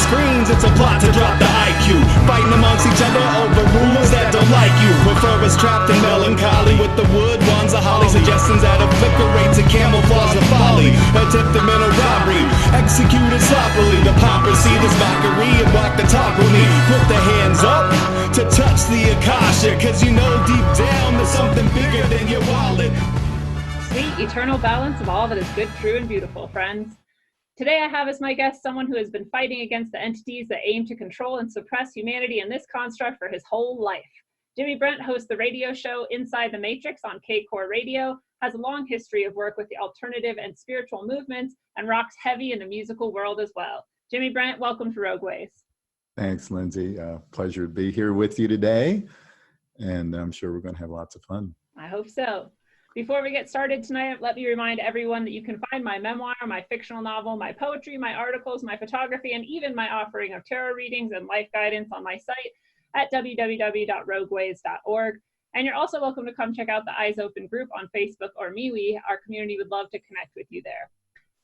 screens, it's a plot to drop the IQ. Fighting amongst each other over rumors that don't like you. Prefer us trapped in melancholy with the wood ones of holly. Suggestions that obliterate to camouflage the folly. Attempted mental robbery, executed sloppily. The papacy, this mockery, and walk the talk with me. Put the hands up to touch the Akasha, cause you know deep down there's something bigger than your wallet. Sweet eternal balance of all that is good, true, and beautiful, friends. Today I have as my guest someone who has been fighting against the entities that aim to control and suppress humanity in this construct for his whole life. Jimi Brent hosts the radio show Inside the Matrix on KCOR Radio, has a long history of work with the alternative and spiritual movements, and rocks heavy in the musical world as well. Jimi Brent, welcome to Rogueways. Thanks, Lindsay. Pleasure to be here with you today, and I'm sure we're going to have lots of fun. I hope so. Before we get started tonight, let me remind everyone that you can find my memoir, my fictional novel, my poetry, my articles, my photography, and even my offering of tarot readings and life guidance on my site at www.rogueways.org. And you're also welcome to come check out the Eyes Open group on Facebook or MeWe. Our community would love to connect with you there.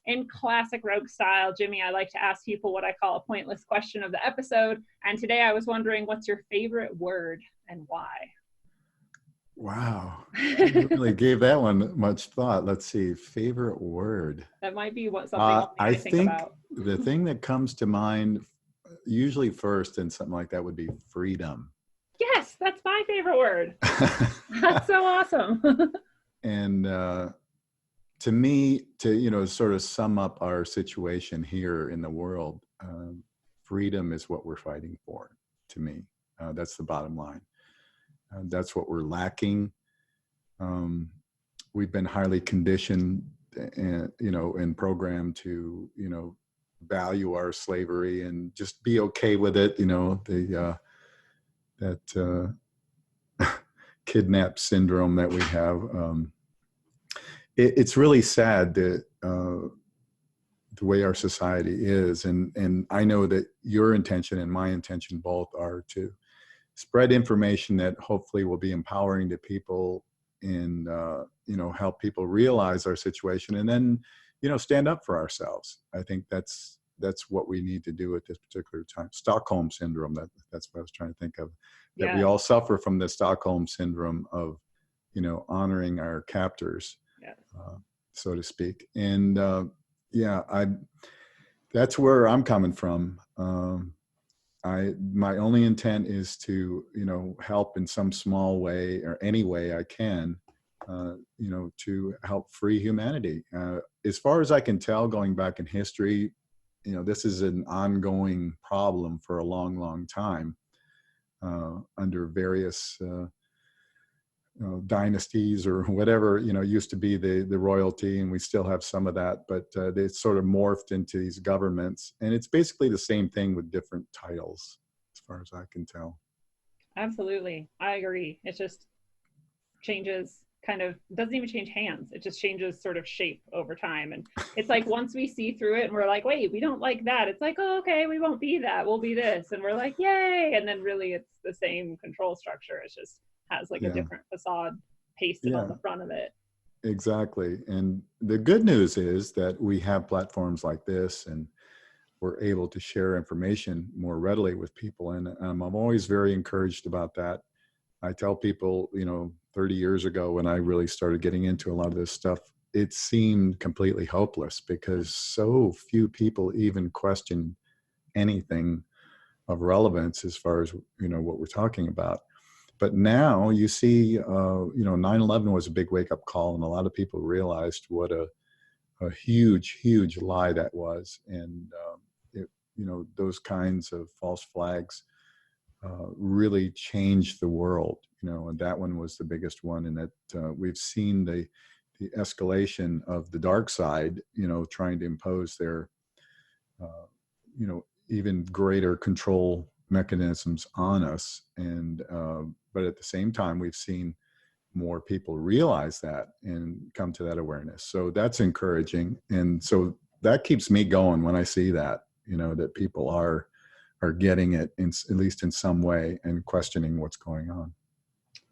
In classic Rogue style, Jimmy, I like to ask people what I call a pointless question of the episode. And today I was wondering, what's your favorite word and why? Wow. I really gave that one much thought. Let's see. Favorite word. That might be something I think about. The thing that comes to mind usually first in something like that would be freedom. Yes, that's my favorite word. That's so awesome. And to me, to sort of sum up our situation here in the world, freedom is what we're fighting for. To me, that's the bottom line. That's what we're lacking. We've been highly conditioned, and programmed to, value our slavery and just be okay with it. That kidnap syndrome that we have. It's really sad that the way our society is, and I know that your intention and my intention both are to spread information that hopefully will be empowering to people and, help people realize our situation and then, stand up for ourselves. I think that's what we need to do at this particular time. Stockholm syndrome, that's what I was trying to think of, that we all suffer from the Stockholm syndrome of, honoring our captors, so to speak. And that's where I'm coming from. My only intent is to, help in some small way or any way I can, to help free humanity. As far as I can tell, going back in history, this is an ongoing problem for a long, long time under various dynasties or whatever, used to be the royalty, and we still have some of that, but they sort of morphed into these governments, and it's basically the same thing with different titles as far as I can tell. Absolutely. I agree. It just changes, doesn't even change hands. It just changes sort of shape over time. And it's like, once we see through it and we're like, wait, we don't like that. It's like, oh, okay, we won't be that. We'll be this. And we're like, yay. And then really it's the same control structure. It's just has a different facade pasted on the front of it. Exactly. And the good news is that we have platforms like this, and we're able to share information more readily with people. And I'm always very encouraged about that. I tell people, 30 years ago when I really started getting into a lot of this stuff, it seemed completely hopeless because so few people even question anything of relevance as far as, what we're talking about. But now you see, 9/11 was a big wake-up call, and a lot of people realized what a huge, huge lie that was. And, those kinds of false flags really changed the world, and that one was the biggest one. And that we've seen the escalation of the dark side, trying to impose their, even greater control mechanisms on us. And but at the same time, we've seen more people realize that and come to that awareness. So that's encouraging. And so that keeps me going when I see that, that people are getting it at least in some way and questioning what's going on.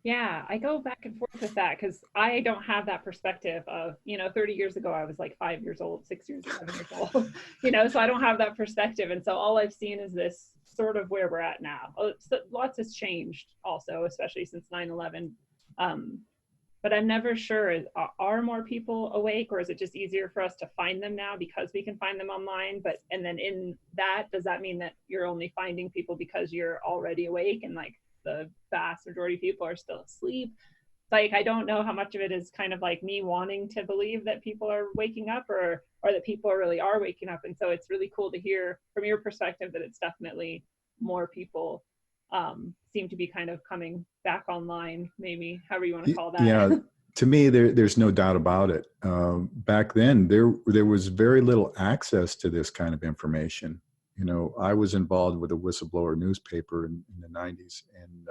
Yeah, I go back and forth with that because I don't have that perspective of, 30 years ago, I was like 5 years old, 6 years, 7 years old, so I don't have that perspective. And so all I've seen is this sort of where we're at now. Lots has changed also, especially since 9/11. Um, but I'm never sure, are more people awake, or is it just easier for us to find them now because we can find them online? And then in that, does that mean that you're only finding people because you're already awake and like the vast majority of people are still asleep? Like, I don't know how much of it is kind of like me wanting to believe that people are waking up, or that people really are waking up. And so it's really cool to hear from your perspective that it's definitely more people seem to be kind of coming back online, maybe however you want to call that. Yeah, to me, there's no doubt about it. Back then, there was very little access to this kind of information. I was involved with a whistleblower newspaper in the 90s, and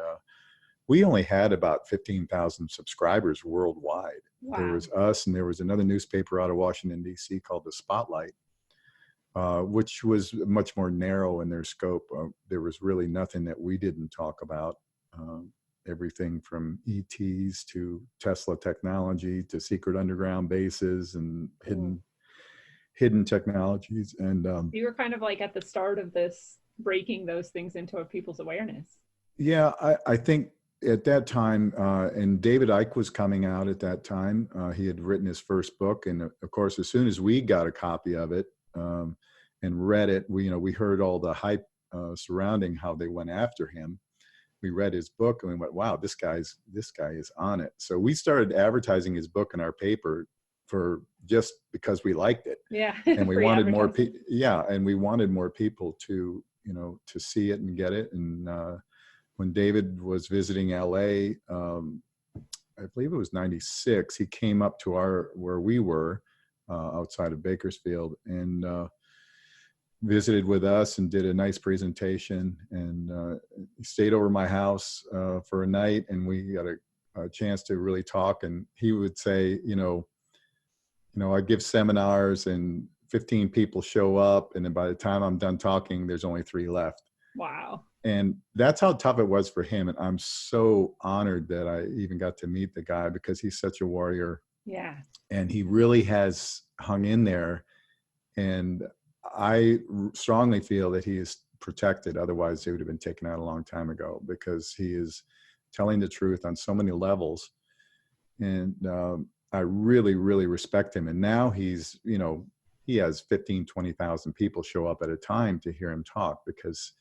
we only had about 15,000 subscribers worldwide. Wow. There was us, and there was another newspaper out of Washington, D.C. called The Spotlight, which was much more narrow in their scope. There was really nothing that we didn't talk about. Everything from ETs to Tesla technology to secret underground bases and hidden technologies. And you were kind of like at the start of this, breaking those things into people's awareness. Yeah, I think at that time, and David Icke was coming out at that time. He had written his first book, and of course, as soon as we got a copy of it and read it, we heard all the hype surrounding how they went after him. We read his book and we went, wow, this guy is on it. So we started advertising his book in our paper for just because we liked it. Yeah. And we wanted more people. Yeah. And we wanted more people to, to see it and get it. And when David was visiting LA, I believe it was 96, he came up to where we were outside of Bakersfield, and visited with us and did a nice presentation, and he stayed over my house for a night, and we got a chance to really talk. And he would say, I give seminars and 15 people show up, and then by the time I'm done talking, there's only 3 left. Wow. And that's how tough it was for him. And I'm so honored that I even got to meet the guy, because he's such a warrior. Yeah. And he really has hung in there. And I strongly feel that he is protected. Otherwise, he would have been taken out a long time ago, because he is telling the truth on so many levels. And I really, really respect him. And now he's, he has 15, 20,000 people show up at a time to hear him talk, because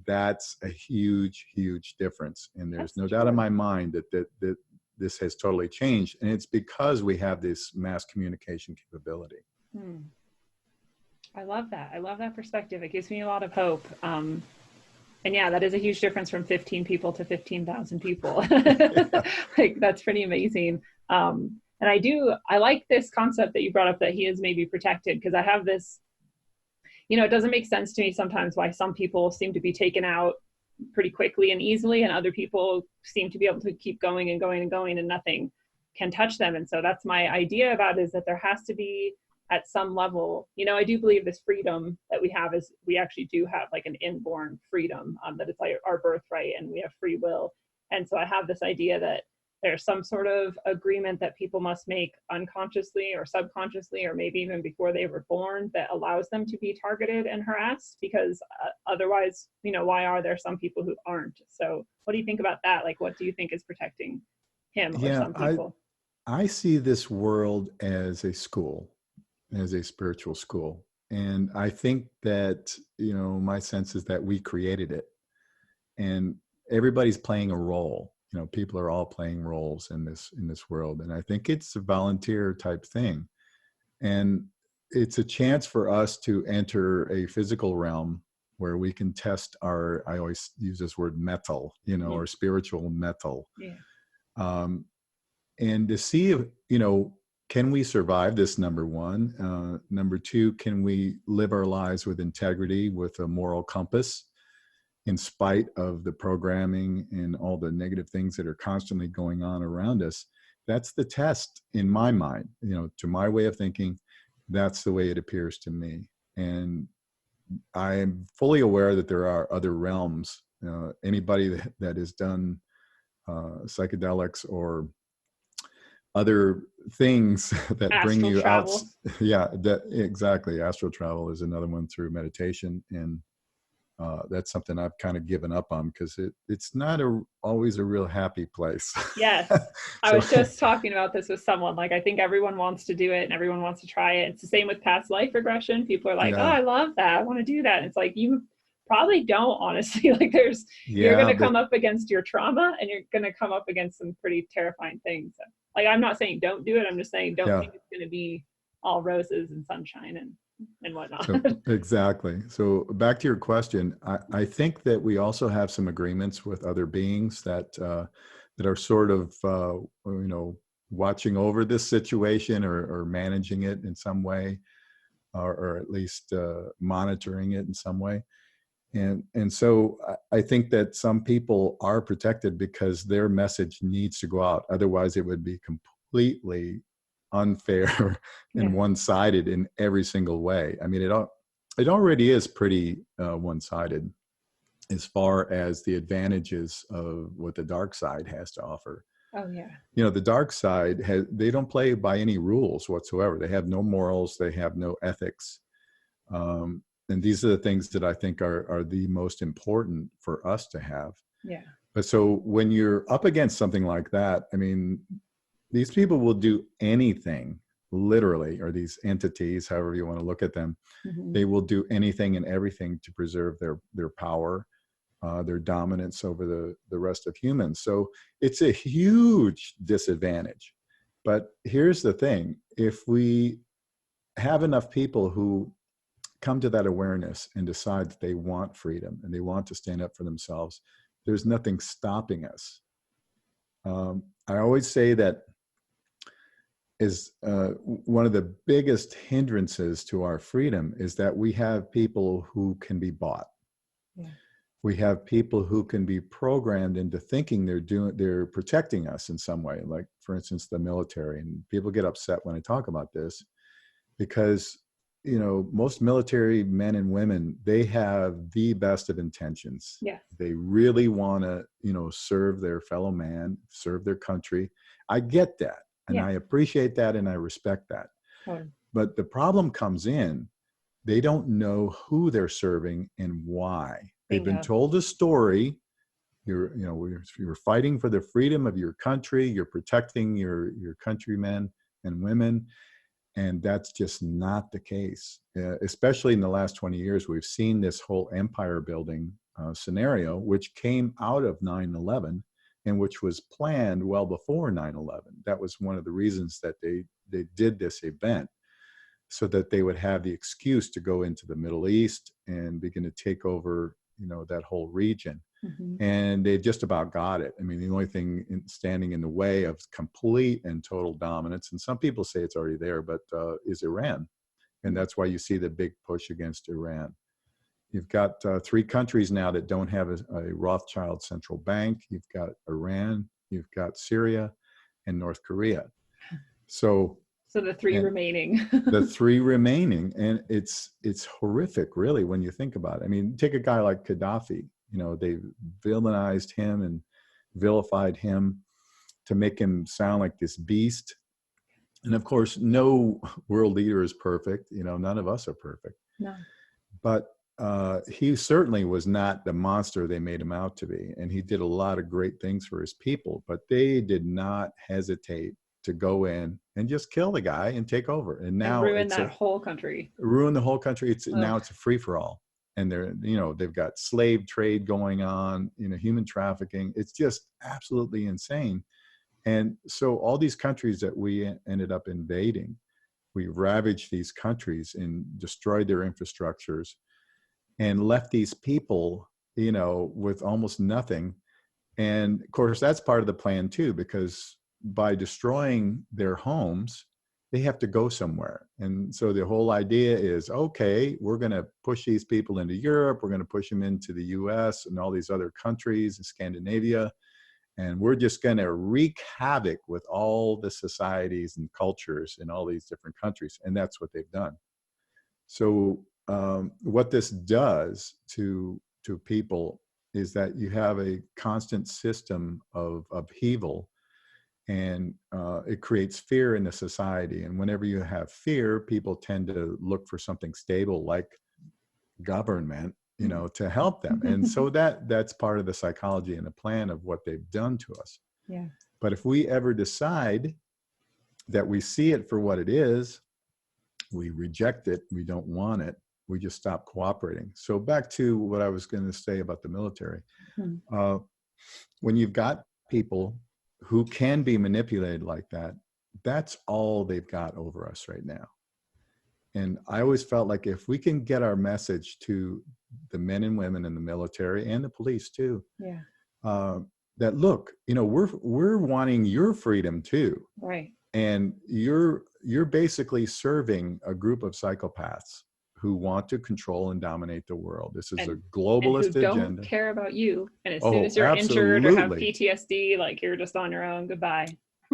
that's a huge, huge difference. And there's no doubt in my mind that this has totally changed. And it's because we have this mass communication capability. I love that. I love that perspective. It gives me a lot of hope. And yeah, that is a huge difference from 15 people to 15,000 people. Like, that's pretty amazing. And I like this concept that you brought up, that he is maybe protected, because I have this, it doesn't make sense to me sometimes why some people seem to be taken out pretty quickly and easily, and other people seem to be able to keep going and going and going, and nothing can touch them. And so that's my idea about it, is that there has to be, at some level, I do believe this freedom that we have is, we actually do have like an inborn freedom, that it's like our birthright, and we have free will. And so I have this idea that there's some sort of agreement that people must make unconsciously or subconsciously, or maybe even before they were born, that allows them to be targeted and harassed, because otherwise, why are there some people who aren't? So what do you think about that? Like, what do you think is protecting him or some people? I see this world as a school, as a spiritual school. And I think that, my sense is that we created it, and everybody's playing a role. People are all playing roles in this world. And I think it's a volunteer type thing. And it's a chance for us to enter a physical realm where we can test I always use this word metal, or spiritual metal. Yeah. And to see if, can we survive this, number one? Number two, can we live our lives with integrity, with a moral compass, in spite of the programming and all the negative things that are constantly going on around us? That's the test in my mind. To my way of thinking, that's the way it appears to me. And I am fully aware that there are other realms. Anybody that has done psychedelics or other things that bring Astral you out. travel. Yeah, that exactly. Astral travel is another one through meditation, and that's something I've kind of given up on because it's not always a real happy place. Yes. I So was just talking about this with someone. Like, I think everyone wants to do it and everyone wants to try it. It's the same with past life regression. People are like, oh, yeah, I love that. I want to do that. And it's like, you probably don't, honestly. Like, you're going yeah, to but come up against your trauma and you're going to come up against some pretty terrifying things. Like, I'm not saying don't do it. I'm just saying don't yeah. think it's going to be all roses and sunshine and whatnot. So exactly. So back to your question, I think that we also have some agreements with other beings that that are sort of watching over this situation or managing it in some way, or at least monitoring it in some way. And so I think that some people are protected because their message needs to go out. Otherwise, it would be completely unfair and Yeah. one-sided in every single way. I mean, it already is pretty one-sided as far as the advantages of what the dark side has to offer. Oh, yeah. You know, the dark side they don't play by any rules whatsoever. They have no morals. They have no ethics. And these are the things that I think are the most important for us to have. Yeah. But so when you're up against something like that, I mean, these people will do anything, literally, or these entities, however you want to look at them, Mhm. they will do anything and everything to preserve their power, their dominance over the rest of humans. So it's a huge disadvantage. But here's the thing: if we have enough people who come to that awareness and decide that they want freedom and they want to stand up for themselves, there's nothing stopping us. I always say that is one of the biggest hindrances to our freedom is that we have people who can be bought. Yeah. We have people who can be programmed into thinking they're protecting us in some way, like for instance the military. And people get upset when I talk about this because most military men and women, they have the best of intentions. Yes. They really want to serve their fellow man, serve their country. I get that, and Yeah. I appreciate that, and I respect that. Totally. But the problem comes in, they don't know who they're serving and why. They've been Bingo. told a story. You're fighting for the freedom of your country. You're protecting your countrymen and women. And that's just not the case. Especially in the last 20 years, we've seen this whole empire building scenario, which came out of 9/11 and which was planned well before 9/11. That was one of the reasons that they did this event, so that they would have the excuse to go into the Middle East and begin to take over, that whole region. Mhm. And they just about got it. I mean, the only thing standing in the way of complete and total dominance, and some people say it's already there, but is Iran. And that's why you see the big push against Iran. You've got 3 countries now that don't have a Rothschild central bank. You've got Iran, you've got Syria, and North Korea. So the 3 remaining. the 3 remaining, and it's horrific, really, when you think about it. I mean, take a guy like Gaddafi. They villainized him and vilified him to make him sound like this beast. And of course, no world leader is perfect. None of us are perfect. No. But he certainly was not the monster they made him out to be. And he did a lot of great things for his people, but they did not hesitate to go in and just kill the guy and take over. And now ruin that whole country. Ruin the whole country. Now it's a free-for-all. And they've got slave trade going on, human trafficking. It's just absolutely insane. And so all these countries that we ended up invading, we ravaged these countries and destroyed their infrastructures and left these people, with almost nothing. And of course, that's part of the plan too, because by destroying their homes, they have to go somewhere. And so the whole idea is, okay, we're going to push these people into Europe. We're going to push them into the US and all these other countries in Scandinavia. And we're just going to wreak havoc with all the societies and cultures in all these different countries. And that's what they've done. So what this does to people is that you have a constant system of upheaval, and it creates fear in the society. And whenever you have fear, people tend to look for something stable like government, you know, to help them. And so that's part of the psychology and the plan of what they've done to us. Yeah. But if we ever decide that we see it for what it is, we reject it, we don't want it, we just stop cooperating. So back to what I was going to say about the military. When you've got people who can be manipulated like that, that's all they've got over us right now. And I always felt like if we can get our message to the men and women in the military and the police too, that look, you know, we're wanting your freedom too. Right. And you're basically serving a group of psychopaths who want to control and dominate the world. This is a globalist and who agenda. Don't care about you. And as soon as you're injured or have PTSD, like you're just on your own. Goodbye.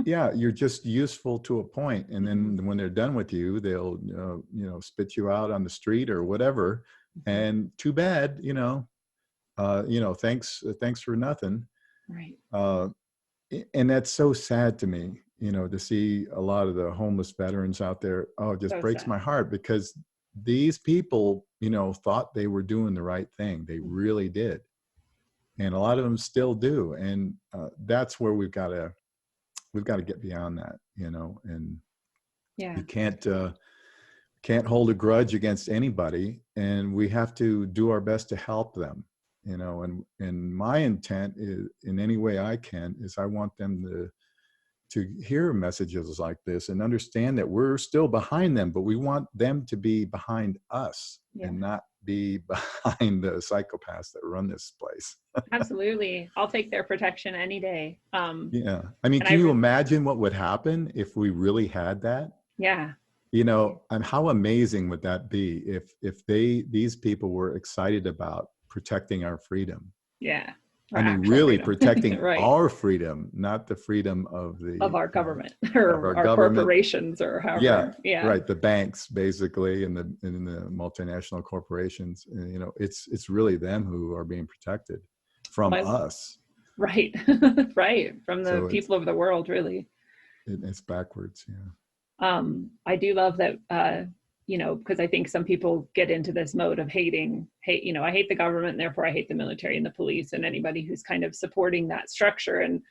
Yeah, you're just useful to a point. And then when they're done with you, they'll you know, spit you out on the street or whatever. And too bad, you know, thanks for nothing. Right. And that's so sad to me, you know, to see a lot of the homeless veterans out there. Oh, it just breaks my heart, because these people, you know, thought they were doing the right thing. They really did. And a lot of them still do. And that's where we've got to get beyond that, you know, and you can't hold a grudge against anybody, and we have to do our best to help them, you know, and my intent is, in any way I can, is I want them to hear messages like this and understand that we're still behind them, but we want them to be behind us and not be behind the psychopaths that run this place. Absolutely. I'll take their protection any day. Yeah. I mean, can you imagine what would happen if we really had that? Yeah. You know, and how amazing would that be if these people were excited about protecting our freedom? Yeah. I mean, really protecting our freedom, not the freedom of our government or our corporations or however. Yeah. Right. The banks, basically, and the multinational corporations. And, you know, it's really them who are being protected from us. Right. Right. From the people of the world, really. It's backwards. Yeah. I do love that, you know, because I think some people get into this mode of hate, you know, I hate the government, and therefore I hate the military and the police and anybody who's kind of supporting that structure. And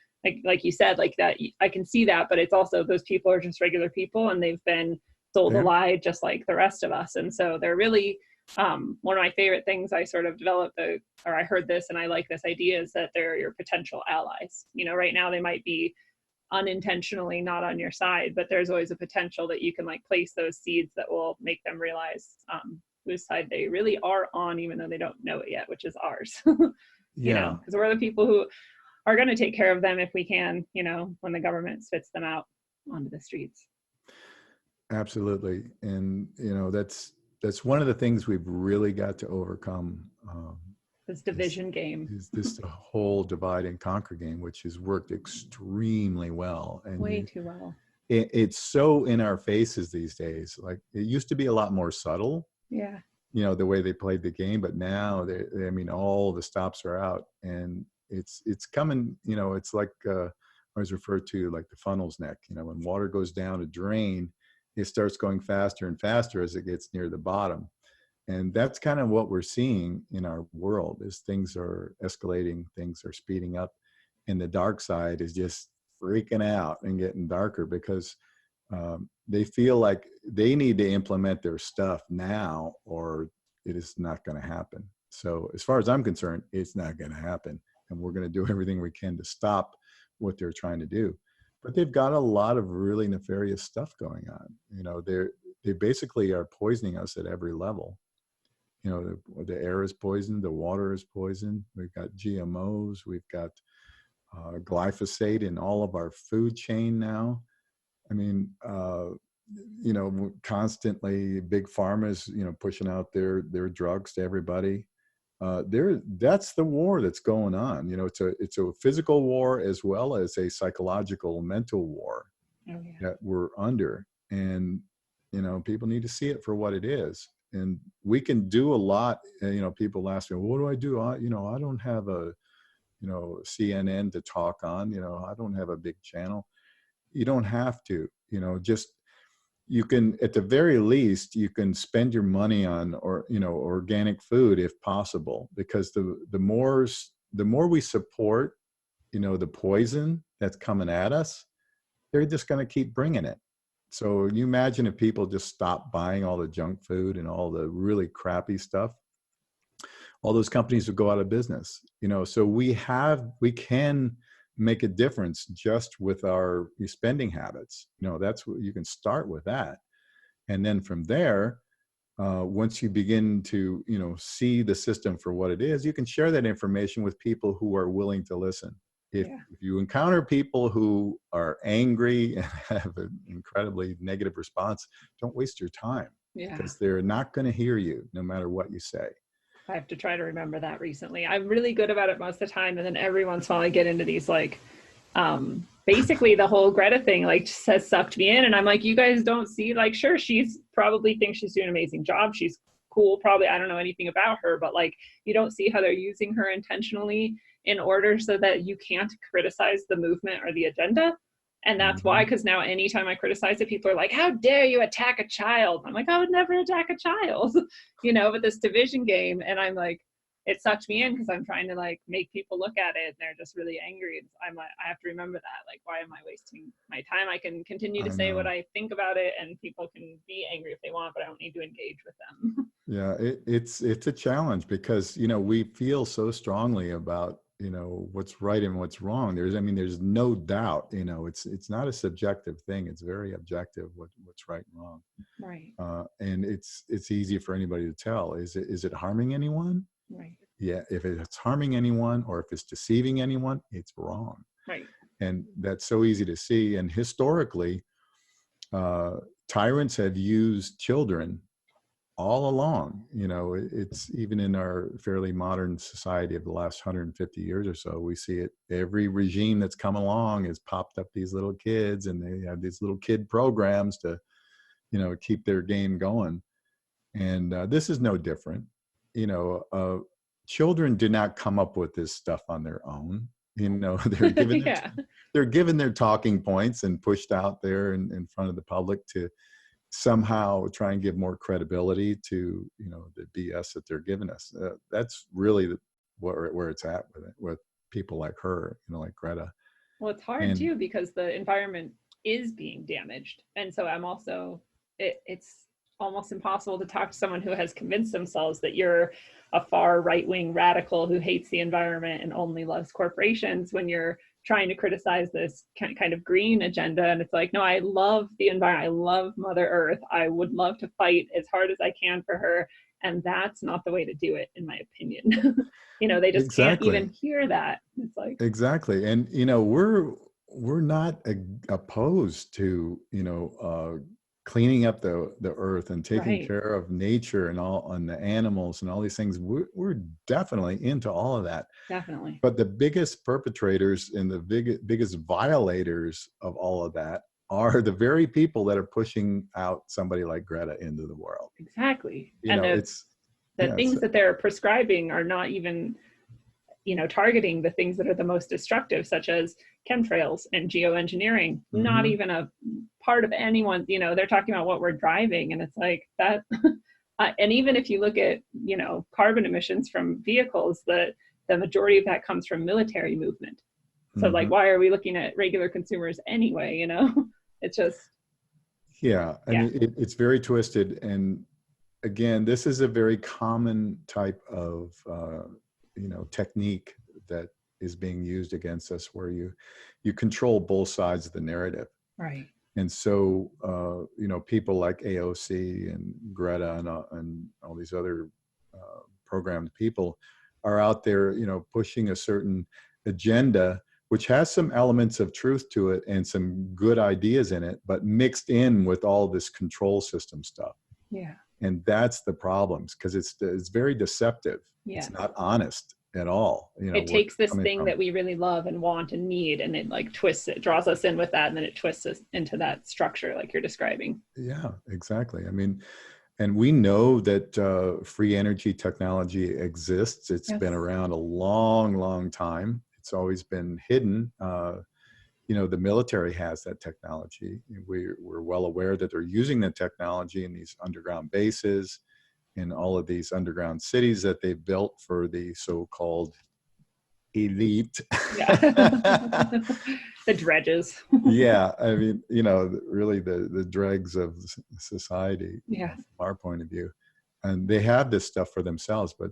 like you said, like that, I can see that, but it's also those people are just regular people, and they've been sold a lie just like the rest of us. And so they're really, one of my favorite things I sort of developed, or I heard this and I like this idea, is that they're your potential allies. You know, right now they might be unintentionally not on your side, but there's always a potential that you can like place those seeds that will make them realize whose side they really are on, even though they don't know it yet, which is ours. You know, because we're the people who are going to take care of them if we can, you know, when the government spits them out onto the streets. Absolutely. And, you know, that's one of the things we've really got to overcome. This division game is this whole divide and conquer game, which has worked extremely well. And way too well. It's so in our faces these days. Like, it used to be a lot more subtle. Yeah. You know, the way they played the game, but now I mean, all the stops are out, and it's coming, you know, it's like, I always refer to like the funnel's neck, you know, when water goes down a drain, it starts going faster and faster as it gets near the bottom. And that's kind of what we're seeing in our world, is things are escalating, things are speeding up, and the dark side is just freaking out and getting darker, because they feel like they need to implement their stuff now, or it is not going to happen. So as far as I'm concerned, it's not going to happen. And we're going to do everything we can to stop what they're trying to do. But they've got a lot of really nefarious stuff going on. You know, they basically are poisoning us at every level. You know, the air is poisoned, the water is poisoned. We've got GMOs, we've got glyphosate in all of our food chain now. I mean, you know, constantly big pharma's, you know, pushing out their drugs to everybody. That's the war that's going on. You know, it's a physical war as well as a psychological, mental war that we're under. And, you know, people need to see it for what it is. and we can do a lot. People ask me, what do I do? I don't have a, CNN to talk on, I don't have a big channel. You don't have to, just, you can, at the very least, you can spend your money on, organic food if possible, because the more we support, the poison that's coming at us, they're just going to keep bringing it. So you imagine if people just stop buying all the junk food and all the really crappy stuff, all those companies would go out of business. So we can make a difference just with our spending habits. That's what you can start with that. And then from there, once you begin to, see the system for what it is, you can share that information with people who are willing to listen. If you encounter people who are angry and have an incredibly negative response, don't waste your time, because they're not going to hear you no matter what you say. I have to try to remember that recently. I'm really good about it most of the time. And then every once in a while I get into these basically the whole Greta thing just has sucked me in. And I'm like, you guys don't see, sure, she's probably thinks she's doing an amazing job. She's cool. Probably, I don't know anything about her, but you don't see how they're using her intentionally in order so that you can't criticize the movement or the agenda. And that's why, because now anytime I criticize it, people are like, how dare you attack a child? I'm like, I would never attack a child, but this division game. And I'm like, it sucked me in because I'm trying to make people look at it and they're just really angry. And I'm like, I have to remember that. Why am I wasting my time? I can continue to say what I think about it, and people can be angry if they want, but I don't need to engage with them. Yeah, it's a challenge because, we feel so strongly about, what's right and what's wrong. There's no doubt, it's not a subjective thing. It's very objective what's right and wrong. Right. And it's easy for anybody to tell. Is it harming anyone? Right. Yeah. If it's harming anyone or if it's deceiving anyone, it's wrong. Right. And that's so easy to see. And historically, tyrants have used children all along. It's even in our fairly modern society of the last 150 years or so, we see it. Every regime that's come along has popped up these little kids, and they have these little kid programs to, keep their game going. And this is no different. Children do not come up with this stuff on their own. They're given they're given their talking points and pushed out there in front of the public to somehow try and give more credibility to the BS that they're giving us. That's really where it's at with people like her, like Greta. Well, it's hard too, because the environment is being damaged, and so I'm also it's almost impossible to talk to someone who has convinced themselves that you're a far right-wing radical who hates the environment and only loves corporations when you're trying to criticize this kind of green agenda. And it's like, no, I love the environment. I love Mother Earth. I would love to fight as hard as I can for her. And that's not the way to do it, in my opinion. They just can't even hear that. It's like, exactly. And, we're not opposed to, cleaning up the earth and taking care of nature and the animals and all these things. We're definitely into all of that. Definitely. But the biggest perpetrators and the biggest violators of all of that are the very people that are pushing out somebody like Greta into the world. Exactly. The things that they're prescribing are not even, targeting the things that are the most destructive, such as chemtrails and geoengineering. Not even a part of anyone, they're talking about what we're driving, and it's like that. And even if you look at, carbon emissions from vehicles, the majority of that comes from military movement. So why are we looking at regular consumers anyway? It's just. Yeah. It's very twisted. And again, this is a very common type of, technique that is being used against us, where you control both sides of the narrative. Right. And so, people like AOC and Greta and all these other programmed people are out there, pushing a certain agenda, which has some elements of truth to it and some good ideas in it, but mixed in with all this control system stuff. Yeah. And that's the problems, because it's very deceptive. Yeah. It's not honest at all. It takes this thing that we really love and want and need, and it twists it, draws us in with that, and then it twists us into that structure like you're describing. Yeah, exactly. And we know that free energy technology exists. It's Yes. been around a long, long time. It's always been hidden. The military has that technology. We're well aware that they're using the technology in these underground bases, in all of these underground cities that they've built for the so-called elite. Yeah. The dredges. Yeah, I mean, really the dregs of society, Yeah. from our point of view. And they have this stuff for themselves. But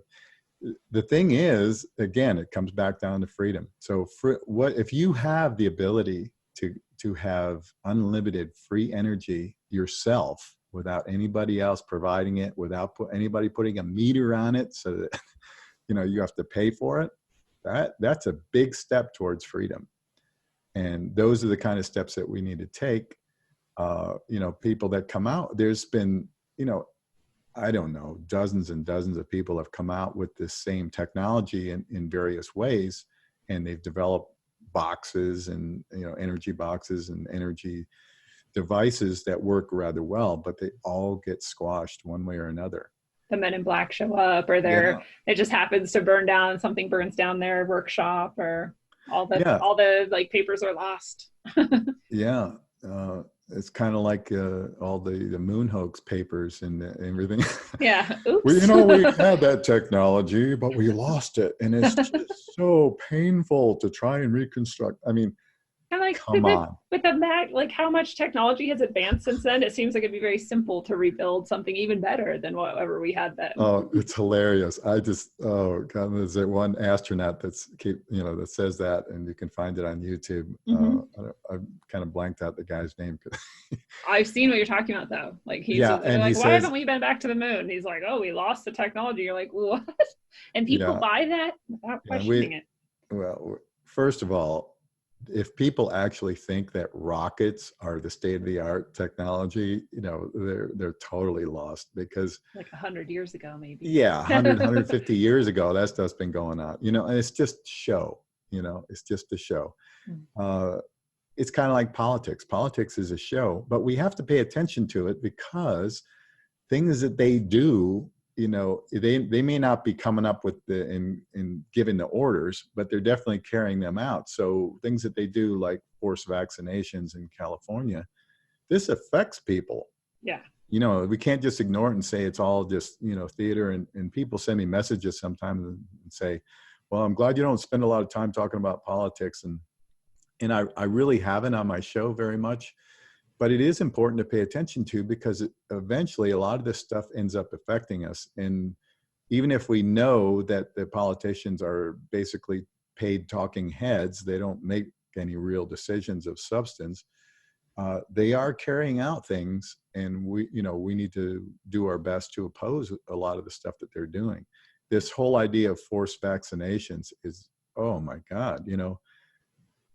the thing is, again, it comes back down to freedom. So what if you have the ability to have unlimited free energy yourself without anybody else providing it, without anybody putting a meter on it so that you have to pay for it, that's a big step towards freedom. And those are the kind of steps that we need to take. People that come out, there's been, I don't know, dozens and dozens of people have come out with this same technology in various ways, and they've developed boxes and, energy boxes and energy devices that work rather well, but they all get squashed one way or another. The men in black show up, or it just happens to burn down, something burns down their workshop, or all the like papers are lost. Yeah. It's kind of like all the moon hoax papers and everything. Yeah. Oops. we had that technology, but we lost it. And it's just so painful to try and reconstruct. I mean, And like, come on. With the like how much technology has advanced since then, it seems like it'd be very simple to rebuild something even better than whatever we had then. Oh, it's hilarious. Oh God, there's that one astronaut that says that, and you can find it on YouTube. I kind of blanked out the guy's name. I've seen what you're talking about though. Like and like, he why says, haven't we been back to the moon? And he's like, oh, we lost the technology. You're like, what? And people buy that without questioning it. Well, first of all, if people actually think that rockets are the state-of-the-art technology, they're totally lost, because like 100 years ago, maybe. Yeah, 150 years ago, that stuff's been going on. And it's just show. It's just a show. It's kind of like politics. Politics is a show, but we have to pay attention to it, because things that they do, they may not be coming up with in giving the orders, but they're definitely carrying them out. So things that they do, like forced vaccinations in California, this affects people. Yeah. We can't just ignore it and say it's all just, theater. And people send me messages sometimes and say, well, I'm glad you don't spend a lot of time talking about politics. And I really haven't on my show very much. But it is important to pay attention to, because eventually a lot of this stuff ends up affecting us. And even if we know that the politicians are basically paid talking heads, they don't make any real decisions of substance. They are carrying out things, and we need to do our best to oppose a lot of the stuff that they're doing. This whole idea of forced vaccinations is, oh my God,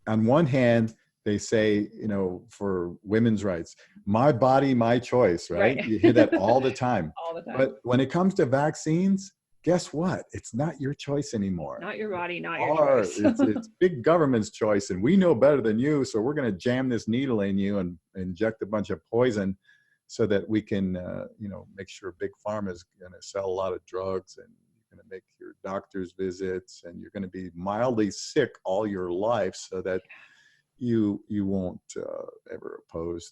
on one hand, they say, for women's rights, my body, my choice, right? You hear that all the time. All the time. But when it comes to vaccines, guess what? It's not your choice anymore. Not your body, not your choice. It's big government's choice, and we know better than you, so we're going to jam this needle in you and inject a bunch of poison so that we can, make sure Big Pharma is going to sell a lot of drugs, and you're going to make your doctor's visits, and you're going to be mildly sick all your life so that you won't ever oppose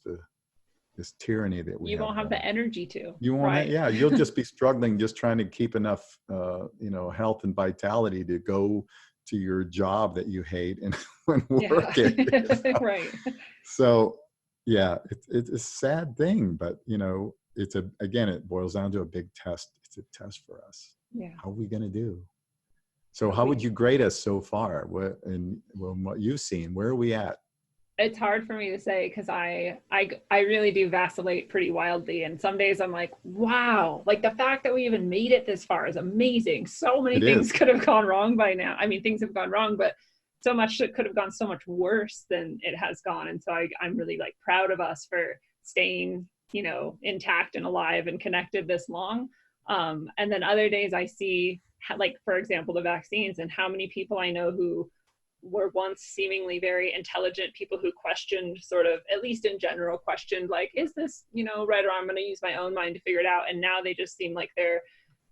this tyranny that we have. You won't have the energy to. You won't. Right. Yeah, you'll just be struggling, just trying to keep enough, health and vitality to go to your job that you hate and work it. Right. So, yeah, it's a sad thing, but it boils down to a big test. It's a test for us. Yeah. How are we going to do? So how would you grade us so far? What you've seen, where are we at? It's hard for me to say, because I really do vacillate pretty wildly. And some days I'm like, wow, like the fact that we even made it this far is amazing. So many things could have gone wrong by now. I mean, things have gone wrong, but so much could have gone so much worse than it has gone. And so I'm really like proud of us for staying, intact and alive and connected this long. And then other days I see, like, for example, the vaccines, and how many people I know who were once seemingly very intelligent people who questioned, sort of, at least in general, questioned like, is this, right, or I'm going to use my own mind to figure it out. And now they just seem like they're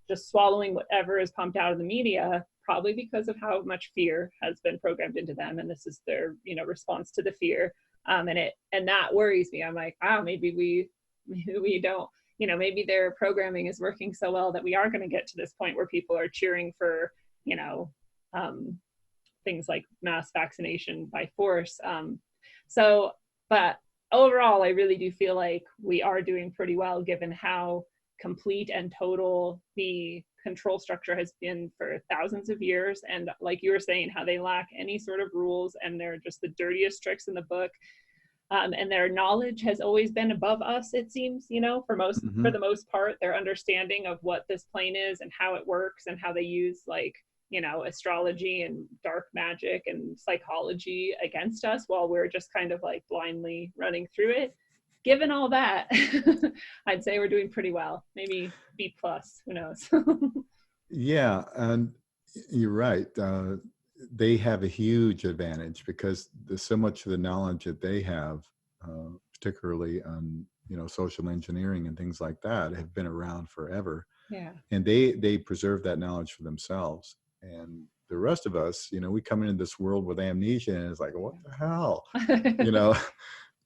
just swallowing whatever is pumped out of the media, probably because of how much fear has been programmed into them. And this is their, response to the fear. And that worries me. I'm like, maybe we don't, maybe their programming is working so well that we are going to get to this point where people are cheering for, things like mass vaccination by force. But overall, I really do feel like we are doing pretty well given how complete and total the control structure has been for thousands of years. And like you were saying, how they lack any sort of rules and they're just the dirtiest tricks in the book. And their knowledge has always been above us, it seems, for the most part, their understanding of what this plane is and how it works and how they use astrology and dark magic and psychology against us while we're just kind of like blindly running through it. Given all that, I'd say we're doing pretty well. Maybe B+, who knows? Yeah, and you're right. They have a huge advantage because there's so much of the knowledge that they have, particularly on social engineering and things like that, have been around forever. Yeah. And they preserve that knowledge for themselves. And the rest of us, we come into this world with amnesia, and it's like, what the hell,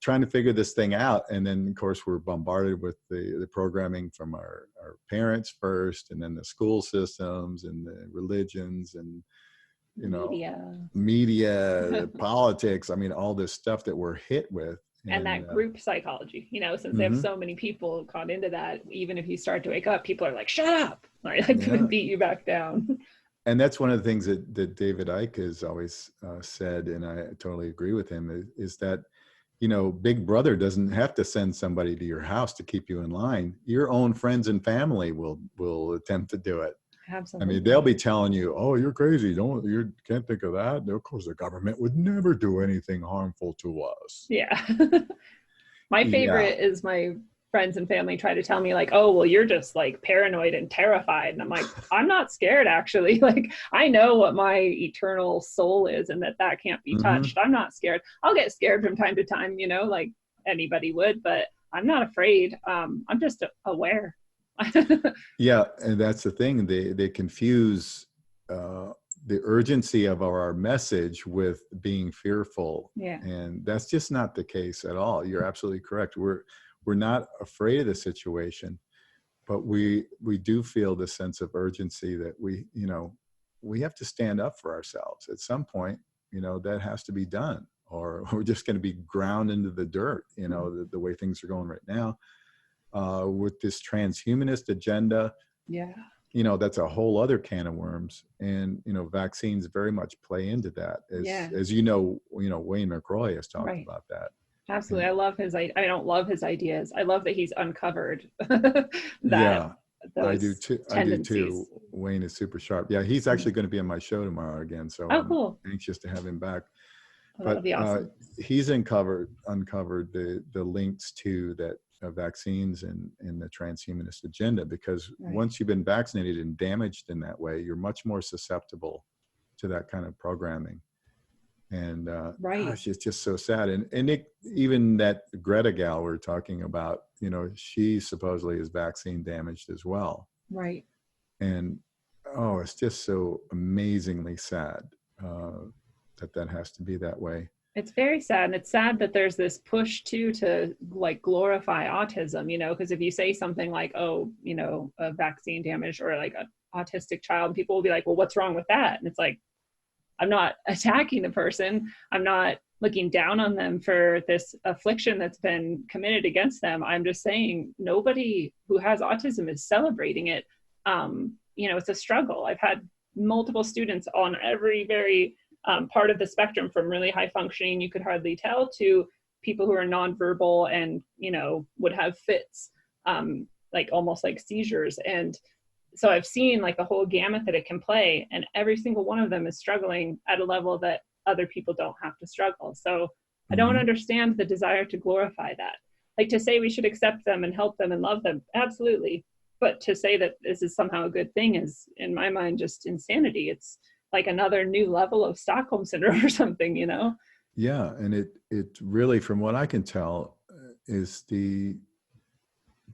trying to figure this thing out. And then, of course, we're bombarded with the programming from our parents first, and then the school systems and the religions and media, politics. I mean, all this stuff that we're hit with. And that group psychology, since they have so many people caught into that, even if you start to wake up, people are like, shut up, like beat you back down. And that's one of the things that David Icke has always said, and I totally agree with him, is that, Big Brother doesn't have to send somebody to your house to keep you in line. Your own friends and family will attempt to do it. Absolutely. I mean, they'll be telling you, "Oh, you're crazy. You can't think of that." Of course, the government would never do anything harmful to us. Yeah. My favorite is my friends and family try to tell me like, oh, well, you're just like paranoid and terrified. And I'm like, I'm not scared, actually. Like, I know what my eternal soul is and that can't be touched. I'm not scared. I'll get scared from time to time, like anybody would, but I'm not afraid. I'm just aware. Yeah, and that's the thing. They confuse the urgency of our message with being fearful. Yeah. And that's just not the case at all. You're absolutely correct. We're not afraid of the situation, but we do feel the sense of urgency that we have to stand up for ourselves at some point. That has to be done, or we're just going to be ground into the dirt. The way things are going right now. With this transhumanist agenda, that's a whole other can of worms, and vaccines very much play into that. As Wayne McCroy has talked about that. Absolutely, I love his. I don't love his ideas. I love that he's uncovered that. Yeah, I do too. Tendencies. I do too. Wayne is super sharp. Yeah, he's actually going to be on my show tomorrow again, so cool. I'm anxious to have him back. That'd be awesome. He's uncovered the links to that vaccines and the transhumanist agenda, because once you've been vaccinated and damaged in that way, you're much more susceptible to that kind of programming. And gosh, it's just so sad. And even that Greta gal we're talking about, she supposedly is vaccine damaged as well. Right. And it's just so amazingly sad that has to be that way. It's very sad. And it's sad that there's this push too to like glorify autism, because if you say something like, a vaccine damage or like an autistic child, people will be like, well, what's wrong with that? And it's like, I'm not attacking the person. I'm not looking down on them for this affliction that's been committed against them. I'm just saying nobody who has autism is celebrating it. It's a struggle. I've had multiple students on every very part of the spectrum, from really high functioning, you could hardly tell, to people who are nonverbal and, would have fits, like almost like seizures. And so I've seen like the whole gamut that it can play, and every single one of them is struggling at a level that other people don't have to struggle. So I don't understand the desire to glorify that. Like, to say we should accept them and help them and love them, absolutely. But to say that this is somehow a good thing is, in my mind, just insanity. It's like another new level of Stockholm syndrome or something, you know? Yeah, and it really, from what I can tell, is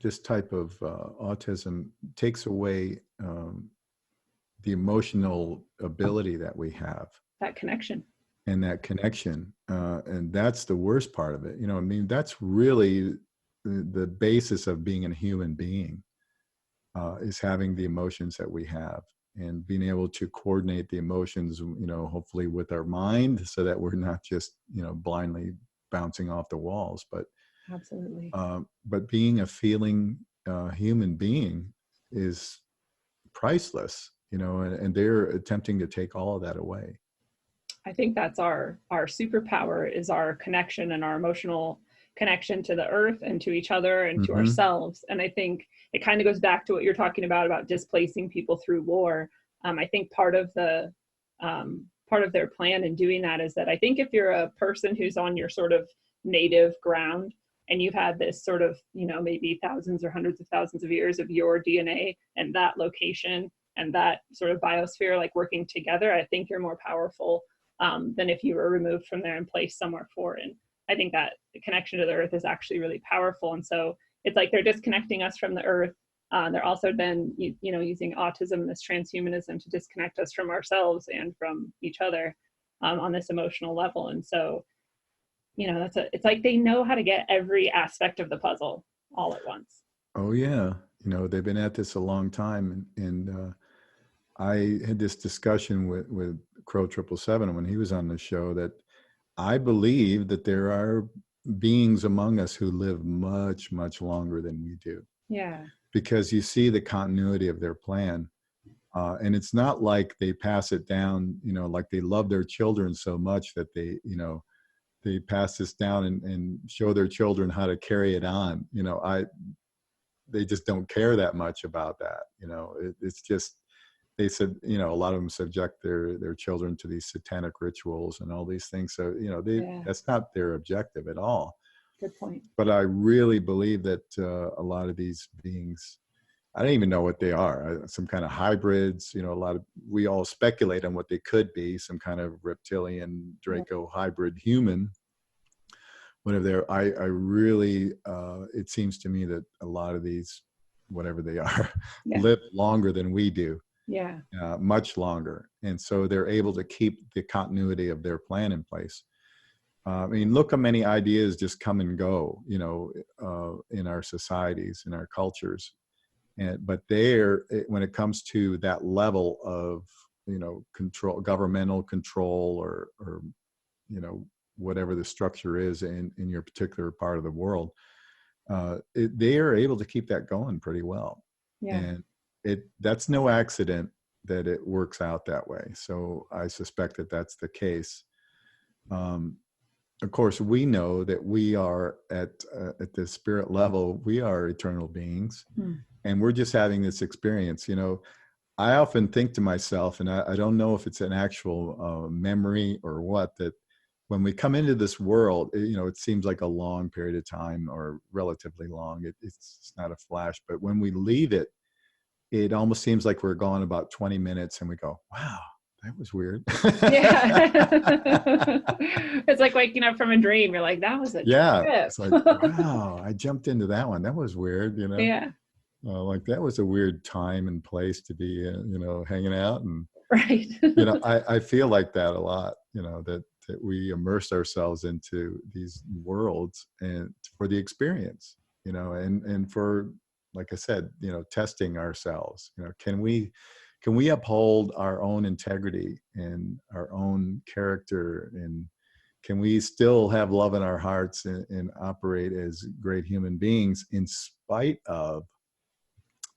this type of autism takes away the emotional ability that we have, That connection. and that connection, and that's the worst part of it. You know, I mean, that's really the basis of being a human being, is having the emotions that we have and being able to coordinate the emotions, you know, hopefully with our mind, so that we're not just, you know, blindly bouncing off the walls, Absolutely. but being a feeling human being is priceless, you know, and they're attempting to take all of that away. I think that's our superpower, is our connection and our emotional connection to the earth and to each other and to Mm-hmm. ourselves. And I think it kind of goes back to what you're talking about displacing people through war. I think part of their plan in doing that is that, I think if you're a person who's on your sort of native ground, and you've had this sort of, you know, maybe thousands or hundreds of thousands of years of your DNA and that location and that sort of biosphere, like, working together, I think you're more powerful than if you were removed from there and placed somewhere foreign. I think that the connection to the earth is actually really powerful. And so it's like they're disconnecting us from the earth. They're also then, you know, using autism, this transhumanism, to disconnect us from ourselves and from each other on this emotional level. And so, you know, it's like they know how to get every aspect of the puzzle all at once. Oh yeah, you know, they've been at this a long time, and I had this discussion with Crow 777 when he was on the show, that I believe that there are beings among us who live much, much longer than we do, Yeah. because you see the continuity of their plan. And it's not like they pass it down, you know, like they love their children so much that they, you know, they pass this down and show their children how to carry it on. You know, they just don't care that much about that. You know, it's just, they said, you know, a lot of them subject their children to these satanic rituals and all these things. So, you know, that's not their objective at all. Good point. But I really believe that a lot of these beings, I don't even know what they are, some kind of hybrids, you know, we all speculate on what they could be, some kind of reptilian Draco hybrid human, whatever they're, I really, it seems to me that a lot of these, whatever they are, live longer than we do. Yeah. Much longer. And so they're able to keep the continuity of their plan in place. I mean, look how many ideas just come and go, you know, in our societies, in our cultures. But when it comes to that level of, you know, control, governmental control, or you know, whatever the structure is in your particular part of the world, they are able to keep that going pretty well. Yeah. And that's no accident that it works out that way. So I suspect that that's the case. Of course, we know that we are at the spirit level, we are eternal beings, and we're just having this experience. You know, I often think to myself, and I don't know if it's an actual memory or what, that when we come into this world, you know, it seems like a long period of time, or relatively long. It's not a flash, but when we leave it, it almost seems like we're gone about 20 minutes, and we go, wow, that was weird. Yeah. It's like waking up from a dream. You're like, that was a trip. It's like, wow, I jumped into that one. That was weird, you know? Yeah. Like, that was a weird time and place to be, you know, hanging out. And, Right. you know, I feel like that a lot, you know, that we immerse ourselves into these worlds and for the experience, you know, and for, like I said, you know, testing ourselves, you know, can we uphold our own integrity and our own character, and can we still have love in our hearts and operate as great human beings in spite of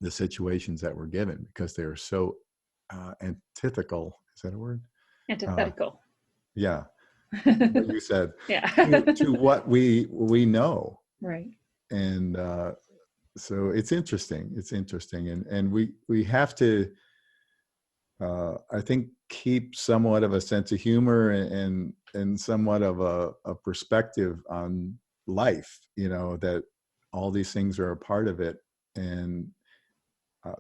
the situations that we're given, because they're so antithetical. Is that a word? Antithetical. Yeah. What you said. Yeah. to what we know. Right. And so it's interesting. And we have to, I think, keep somewhat of a sense of humor and somewhat of a perspective on life, you know, that all these things are a part of it. And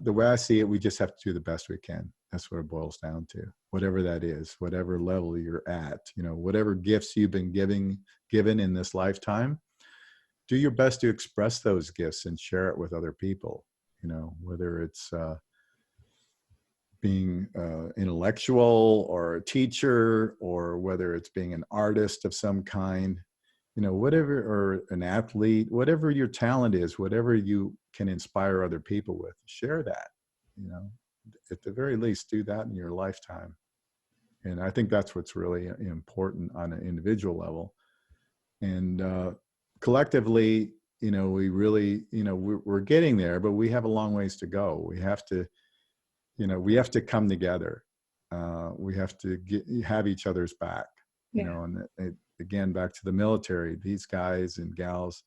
the way I see it, we just have to do the best we can. That's what it boils down to. Whatever that is, whatever level you're at, whatever gifts you've been given in this lifetime, do your best to express those gifts and share it with other people. Whether it's being intellectual or a teacher, or whether it's being an artist of some kind, whatever, or an athlete, whatever your talent is, whatever you can inspire other people with, share that. At the very least, do that in your lifetime. And I think that's what's really important on an individual level. And collectively, we really, we're getting there, but we have a long ways to go. We have to come together. We have to have each other's back, and again, back to the military, these guys and gals,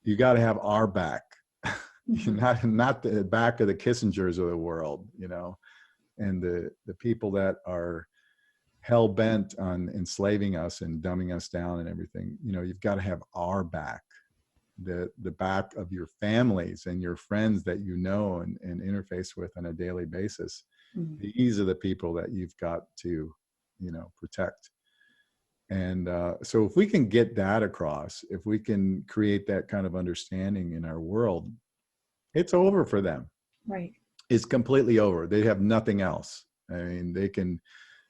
you got to have our back, not the back of the Kissingers of the world, and the people that are hell bent on enslaving us and dumbing us down and everything. You've got to have our back, the back of your families and your friends that and interface with on a daily basis. These are the people that you've got to protect. And so if we can get that across, if we can create that kind of understanding in our world, it's over for them. Right. It's completely over. They have nothing else. I mean, they can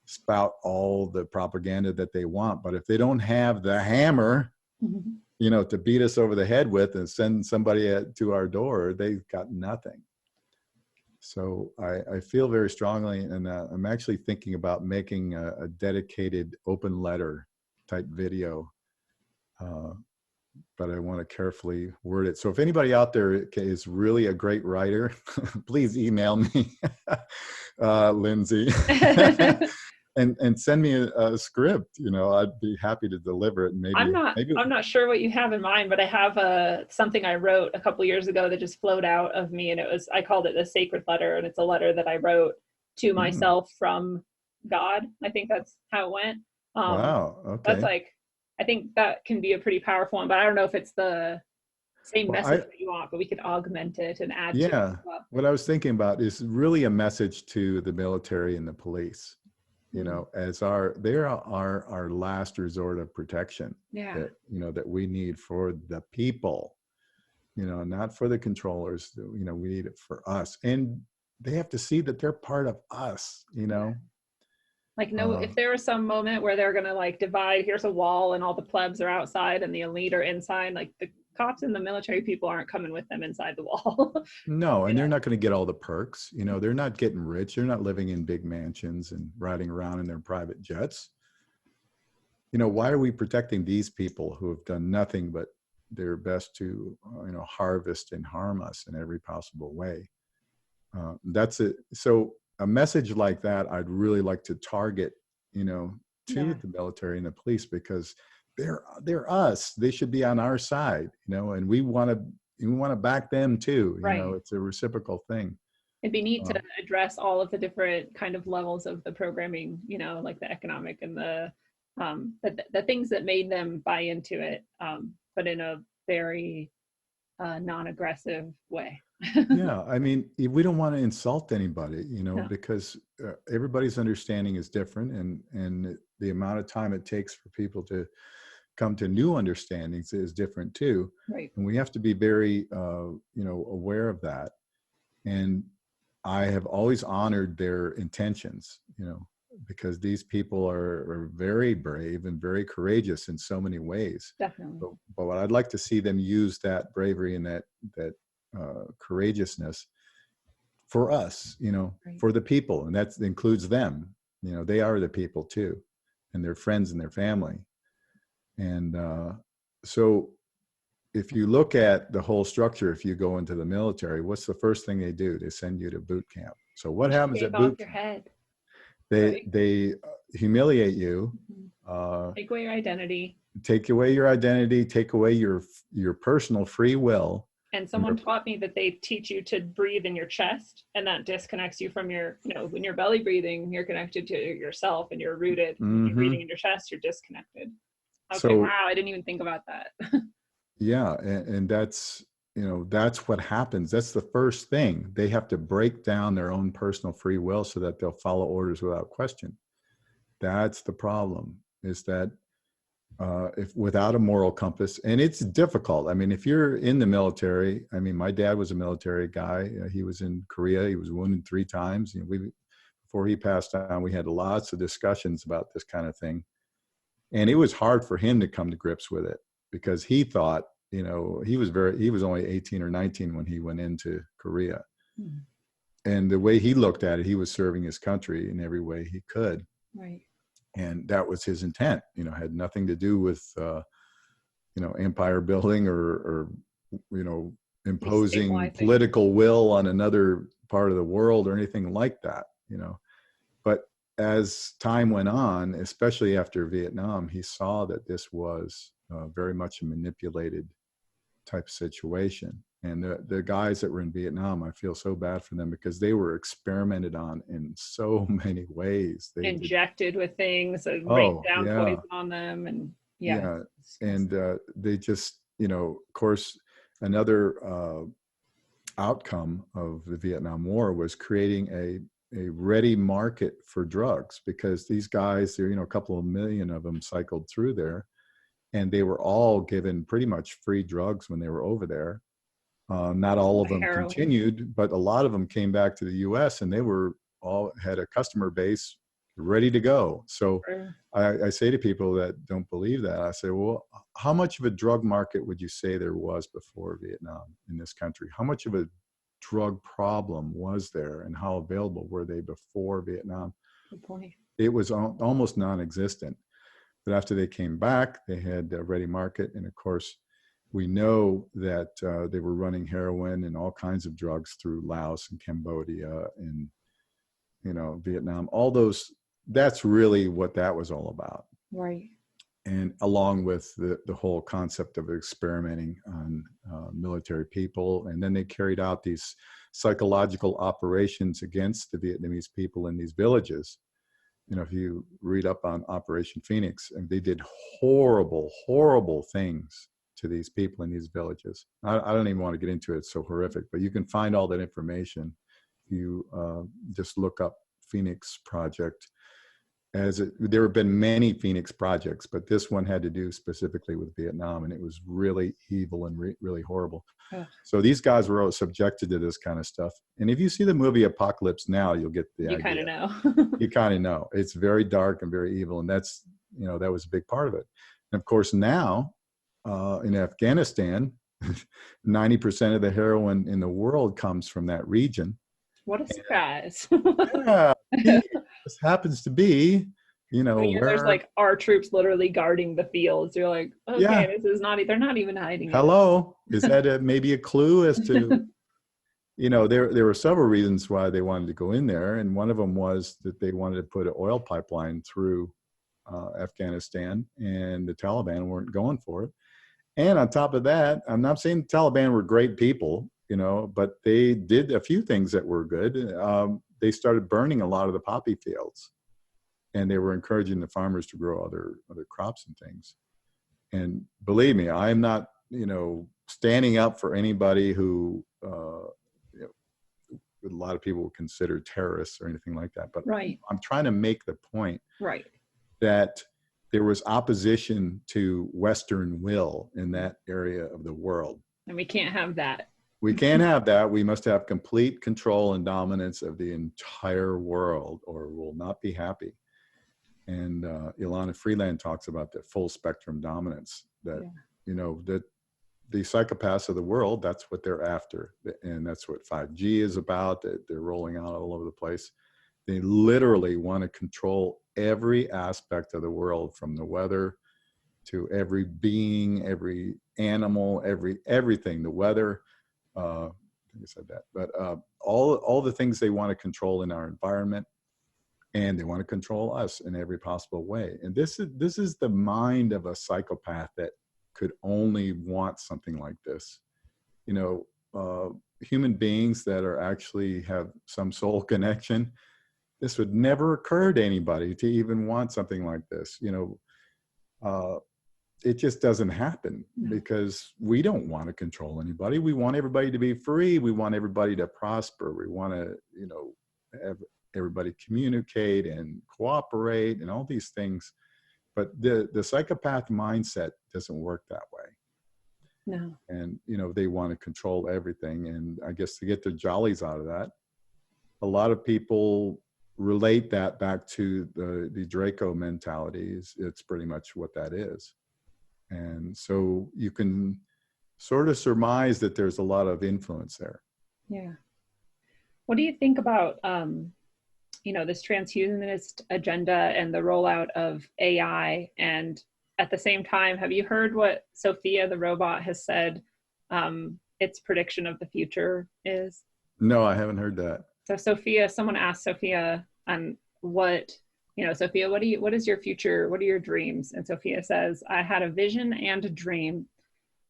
spout all the propaganda that they want, but if they don't have the hammer, to beat us over the head with and send somebody to our door, they've got nothing. So I feel very strongly, and I'm actually thinking about making a dedicated open letter type video, but I want to carefully word it. So if anybody out there is really a great writer, please email me, Lindsay, and send me a script. I'd be happy to deliver it. Maybe I'm not sure what you have in mind, but I have something I wrote a couple years ago that just flowed out of me, and I called it the sacred letter, and it's a letter that I wrote to myself from God. I think that's how it went. Wow. Okay. That's I think that can be a pretty powerful one, but I don't know if it's the same message that you want, but we could augment it and add to it as well. What I was thinking about is really a message to the military and the police, as they're our last resort of protection. That we need for the people, not for the controllers. We need it for us, and they have to see that they're part of us. If there was some moment where they're gonna divide, here's a wall and all the plebs are outside and the elite are inside, the cops and the military people aren't coming with them inside the wall. No, and they're not going to get all the perks. They're not getting rich. They're not living in big mansions and riding around in their private jets. Why are we protecting these people who have done nothing but their best to, harvest and harm us in every possible way? That's it. So a message like that, I'd really like to target, to the military and the police, because they're us. They should be on our side, and we want to back them too. Right. It's a reciprocal thing. It'd be neat to address all of the different kind of levels of the programming, like the economic and the things that made them buy into it, but in a very non-aggressive way. Yeah, I mean, we don't want to insult anybody, because everybody's understanding is different, and the amount of time it takes for people to come to new understandings is different too. Right. And we have to be very, aware of that. And I have always honored their intentions, because these people are very brave and very courageous in so many ways. Definitely. But what I'd like to see them use that bravery and that courageousness for us, Right. for the people, and that includes them. They are the people too, and their friends and their family. And so if you look at the whole structure, if you go into the military, what's the first thing they do? They send you to boot camp. So what happens at boot camp? Your head. They humiliate you. Take away your identity. Take away your identity. Take away your personal free will. And someone taught me that they teach you to breathe in your chest, and that disconnects you from your, when you're belly breathing, you're connected to yourself and you're rooted. When you're breathing in your chest, you're disconnected. Okay, wow, I didn't even think about that. Yeah, and that's, that's what happens. That's the first thing. They have to break down their own personal free will so that they'll follow orders without question. That's the problem, is that if without a moral compass, and it's difficult. I mean, if you're in the military, I mean, my dad was a military guy. He was in Korea. He was wounded 3 times. Before he passed on, we had lots of discussions about this kind of thing. And it was hard for him to come to grips with it, because he thought, he was only 18 or 19 when he went into Korea. Mm-hmm. And the way he looked at it, he was serving his country in every way he could. Right. And that was his intent, had nothing to do with, empire building or imposing political will on another part of the world or anything like that, But as time went on, especially after Vietnam, he saw that this was very much a manipulated type situation. And the guys that were in Vietnam, I feel so bad for them, because they were experimented on in so many ways. They injected with things, rained down poison on them, and and they just, of course, another outcome of the Vietnam War was creating a ready market for drugs, because these guys, there, a couple of million of them cycled through there, and they were all given pretty much free drugs when they were over there. Not all of them continued, but a lot of them came back to the U.S. and they were all had a customer base ready to go. So I say to people that don't believe that, I say, well, how much of a drug market would you say there was before Vietnam in this country? How much of a drug problem was there, and how available were they before Vietnam? Good point. It was almost non-existent. But after they came back, they had a ready market. And of course, we know that they were running heroin and all kinds of drugs through Laos and Cambodia and, Vietnam. All those, that's really what that was all about. Right. And along with the whole concept of experimenting on military people. And then they carried out these psychological operations against the Vietnamese people in these villages. If you read up on Operation Phoenix, and they did horrible, horrible things to these people in these villages. I don't even want to get into it. It's so horrific, but you can find all that information. You just look up Phoenix Project. There have been many Phoenix projects, but this one had to do specifically with Vietnam, and it was really evil and really horrible. So these guys were subjected to this kind of stuff. And if you see the movie Apocalypse Now, you'll get the idea. You kind of know. You kind of know. It's very dark and very evil, and that's, that was a big part of it. And of course, now in Afghanistan, 90% of the heroin in the world comes from that region. What a surprise. Yeah, this happens to be, where there's like our troops literally guarding the fields. You're like, okay, this is not, they're not even hiding. Hello. Is that maybe a clue as to, there were several reasons why they wanted to go in there. And one of them was that they wanted to put an oil pipeline through Afghanistan, and the Taliban weren't going for it. And on top of that, I'm not saying the Taliban were great people, but they did a few things that were good. They started burning a lot of the poppy fields, and they were encouraging the farmers to grow other crops and things. And believe me, I'm not, standing up for anybody who, a lot of people would consider terrorists or anything like that. But I'm trying to make the point that there was opposition to Western will in that area of the world. And we can't have that. We can't have that. We must have complete control and dominance of the entire world, or we'll not be happy. And Ilana Freeland talks about the full spectrum dominance, that, that the psychopaths of the world, that's what they're after. And that's what 5G is about. They're rolling out all over the place. They literally want to control every aspect of the world, from the weather to every being, every animal, everything, the weather. I think I said that, but all the things they want to control in our environment, and they want to control us in every possible way. And this is the mind of a psychopath that could only want something like this. Human beings that are actually have some soul connection, this would never occur to anybody to even want something like this. it just doesn't happen No. because we don't want to control anybody. We want everybody to be free. We want everybody to prosper. We want to, have everybody communicate and cooperate and all these things. But the psychopath mindset doesn't work that way. No. And, they want to control everything. And I guess to get their jollies out of that, a lot of people relate that back to the Draco mentalities. It's pretty much what that is. And so you can sort of surmise that there's a lot of influence there. Yeah. What do you think about, this transhumanist agenda and the rollout of AI? And at the same time, have you heard what Sophia, the robot, has said its prediction of the future is? No, I haven't heard that. So Sophia, someone asked Sophia on Sophia, what is your future? What are your dreams? And Sophia says, I had a vision and a dream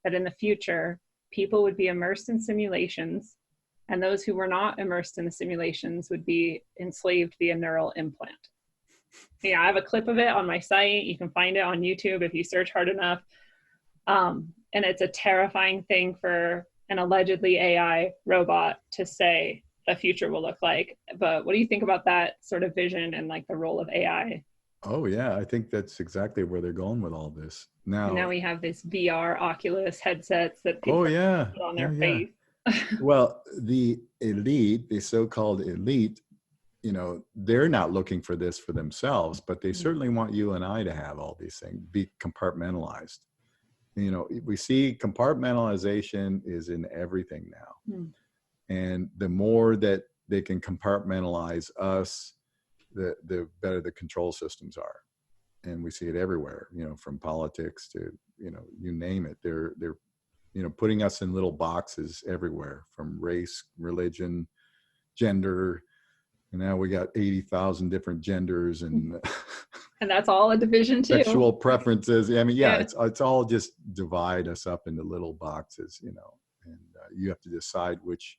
that in the future, people would be immersed in simulations, and those who were not immersed in the simulations would be enslaved via neural implant. Yeah, I have a clip of it on my site. You can find it on YouTube if you search hard enough. And it's a terrifying thing for an allegedly AI robot to say the future will look like. But what do you think about that sort of vision and like the role of AI? Oh yeah, I think that's exactly where they're going with all this. Now we have this VR Oculus headsets that people put on their face. Well, the elite, the so-called elite, they're not looking for this for themselves, but they certainly want you and I to have all these things, be compartmentalized. We see compartmentalization is in everything now. And the more that they can compartmentalize us, the better the control systems are. And we see it everywhere, from politics to, you name it. They're putting us in little boxes everywhere, from race, religion, gender. And now we got 80,000 different genders and and that's all a division too. Sexual preferences. I mean, it's all just divide us up into little boxes, and you have to decide which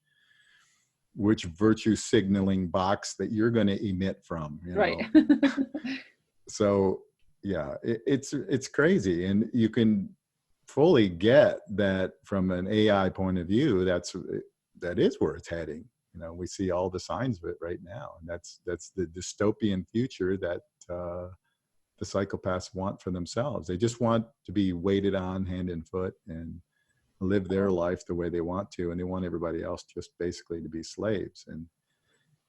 virtue signaling box that you're going to emit from, right. So yeah, it's crazy. And you can fully get that from an AI point of view. That is where it's heading. We see all the signs of it right now, and that's the dystopian future that the psychopaths want for themselves. They just want to be waited on hand and foot and live their life the way they want to, and they want everybody else just basically to be slaves. And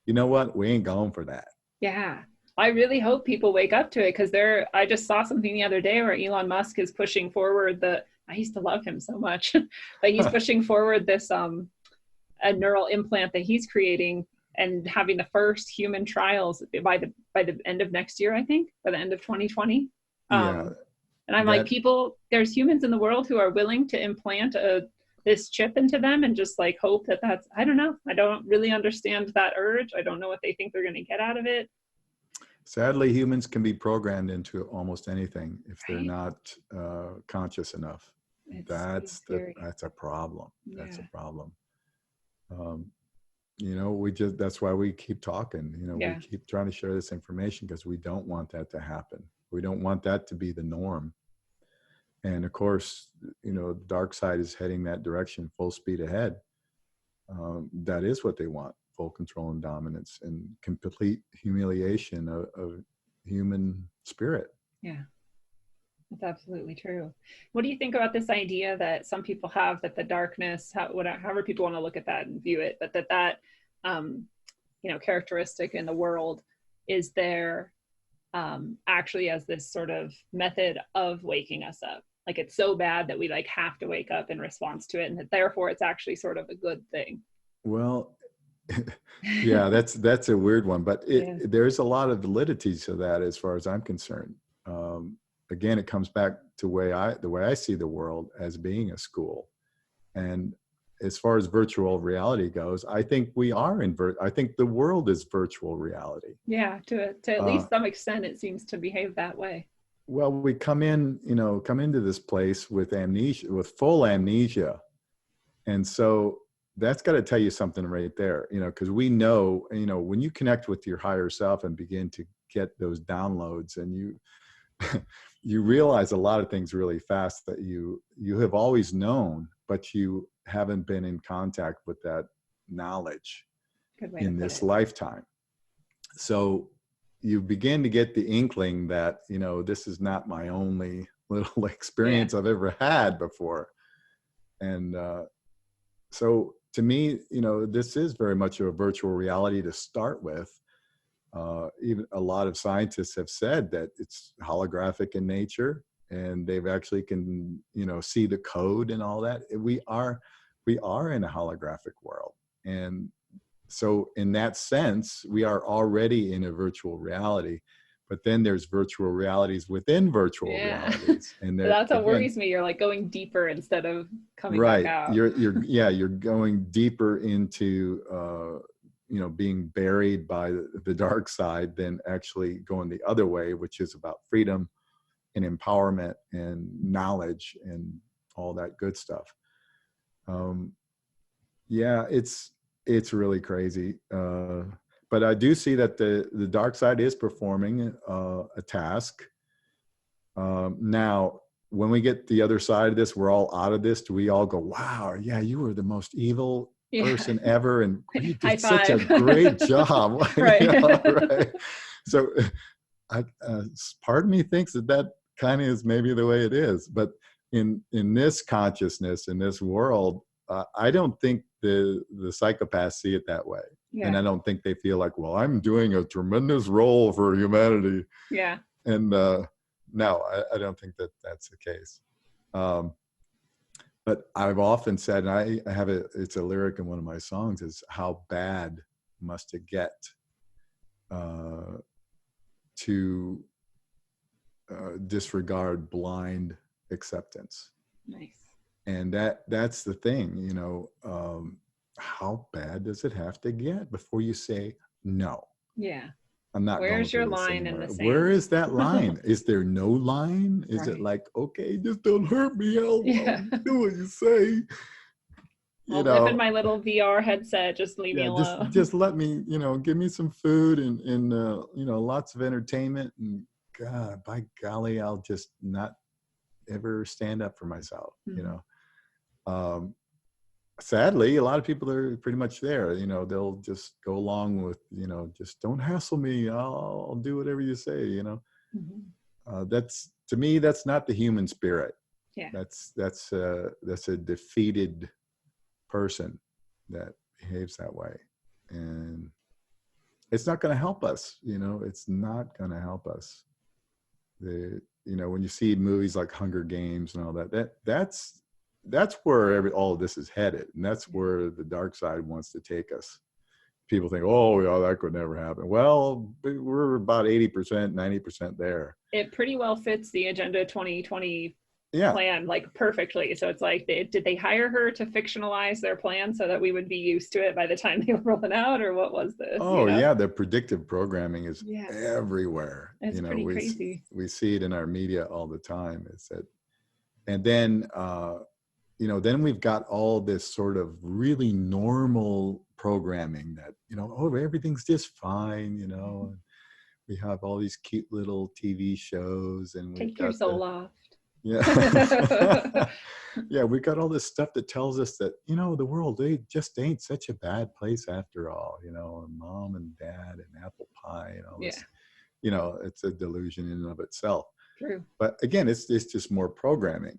you know what? We ain't going for that. Yeah. I really hope people wake up to it, because I just saw something the other day where Elon Musk is pushing forward I used to love him so much, but he's pushing forward this a neural implant that he's creating and having the first human trials by the end of next year, I think, by the end of 2020. And I'm like, there's humans in the world who are willing to implant this chip into them and just like hope that's, I don't know. I don't really understand that urge. I don't know what they think they're going to get out of it. Sadly, humans can be programmed into almost anything if they're not conscious enough. That's a problem. Yeah. That's a problem. That's why we keep talking. We keep trying to share this information because we don't want that to happen. We don't want that to be the norm. And of course, the dark side is heading that direction, full speed ahead. That is what they want: full control and dominance and complete humiliation of human spirit. Yeah. That's absolutely true. What do you think about this idea that some people have, that the darkness, however people want to look at that and view it, but that characteristic in the world is there actually as this sort of method of waking us up? Like, it's so bad that we like have to wake up in response to it, and that therefore it's actually sort of a good thing. Well, yeah, that's a weird one, but there's a lot of validity to that as far as I'm concerned. Again, it comes back to the way I see the world as being a school. And as far as virtual reality goes, I think we are I think the world is virtual reality. Yeah, to at least some extent, it seems to behave that way. Well, we come into this place with amnesia, with full amnesia. And so that's got to tell you something right there, because we know, when you connect with your higher self and begin to get those downloads, and you realize a lot of things really fast that you have always known, but you haven't been in contact with that knowledge Good way in to put this it. lifetime. So you begin to get the inkling that, you know, this is not my only little experience I've ever had before. And so to me, you know, this is very much a virtual reality to start with. Even a lot of scientists have said that it's holographic in nature, and they've actually can, you know, see the code and all that. We are in a holographic world. And so in that sense, we are already in a virtual reality, but then there's virtual realities within virtual realities. And that's what worries me. You're like going deeper instead of coming back out. You're going deeper into, you know, being buried by the dark side than actually going the other way, which is about freedom and empowerment and knowledge and all that good stuff. Yeah, it's really crazy. But I do see that the dark side is performing a task. Now, when we get the other side of this, we're all out of this. Do we all go, wow, yeah, you were the most evil person ever, and you did such a great job. Right. You know, right? So part of me thinks that kind of is maybe the way it is. But in this consciousness, in this world, I don't think the psychopaths see it that way. Yeah. And I don't think they feel like, well, I'm doing a tremendous role for humanity. Yeah. And no, I don't think that that's the case. But I've often said, and I have it's a lyric in one of my songs, is how bad must it get to disregard blind acceptance. Nice. And that's the thing, you know, how bad does it have to get before you say no? Yeah. I'm not. Where's your line in the sand? Where is that line? Is there no line? Is it like, okay, just don't hurt me, I'll do what you say. I'll live in my little VR headset, just leave me alone. Just let me, you know, give me some food and you know, lots of entertainment, and God, by golly, I'll just not ever stand up for myself, you know. Sadly, a lot of people are pretty much there. You know, they'll just go along with, you know, just don't hassle me. I'll do whatever you say, you know. That's, to me, that's not the human spirit. Yeah. That's a defeated person that behaves that way. And it's not going to help us, you know, it's not going to help us. You know, when you see movies like Hunger Games and all that, that's where all of this is headed, and that's where the dark side wants to take us. People think, oh, yeah, that could never happen. Well, we're about 80%, 90% there. It pretty well fits the Agenda 2020 plan, like, perfectly. So it's like, did they hire her to fictionalize their plan so that we would be used to it by the time they were rolling out, or what was this? Oh, you know? Yeah, the predictive programming is everywhere. It's, you know, pretty crazy. We see it in our media all the time. It's that, and then you know, then we've got all this sort of really normal programming that, you know, oh, everything's just fine, you know. And we have all these cute little TV shows, and take your soul off. Yeah. Yeah, we got all this stuff that tells us that, you know, the world, they just ain't such a bad place after all, you know, and mom and dad and apple pie and all this. You know, it's a delusion in and of itself. True. But again, it's just more programming.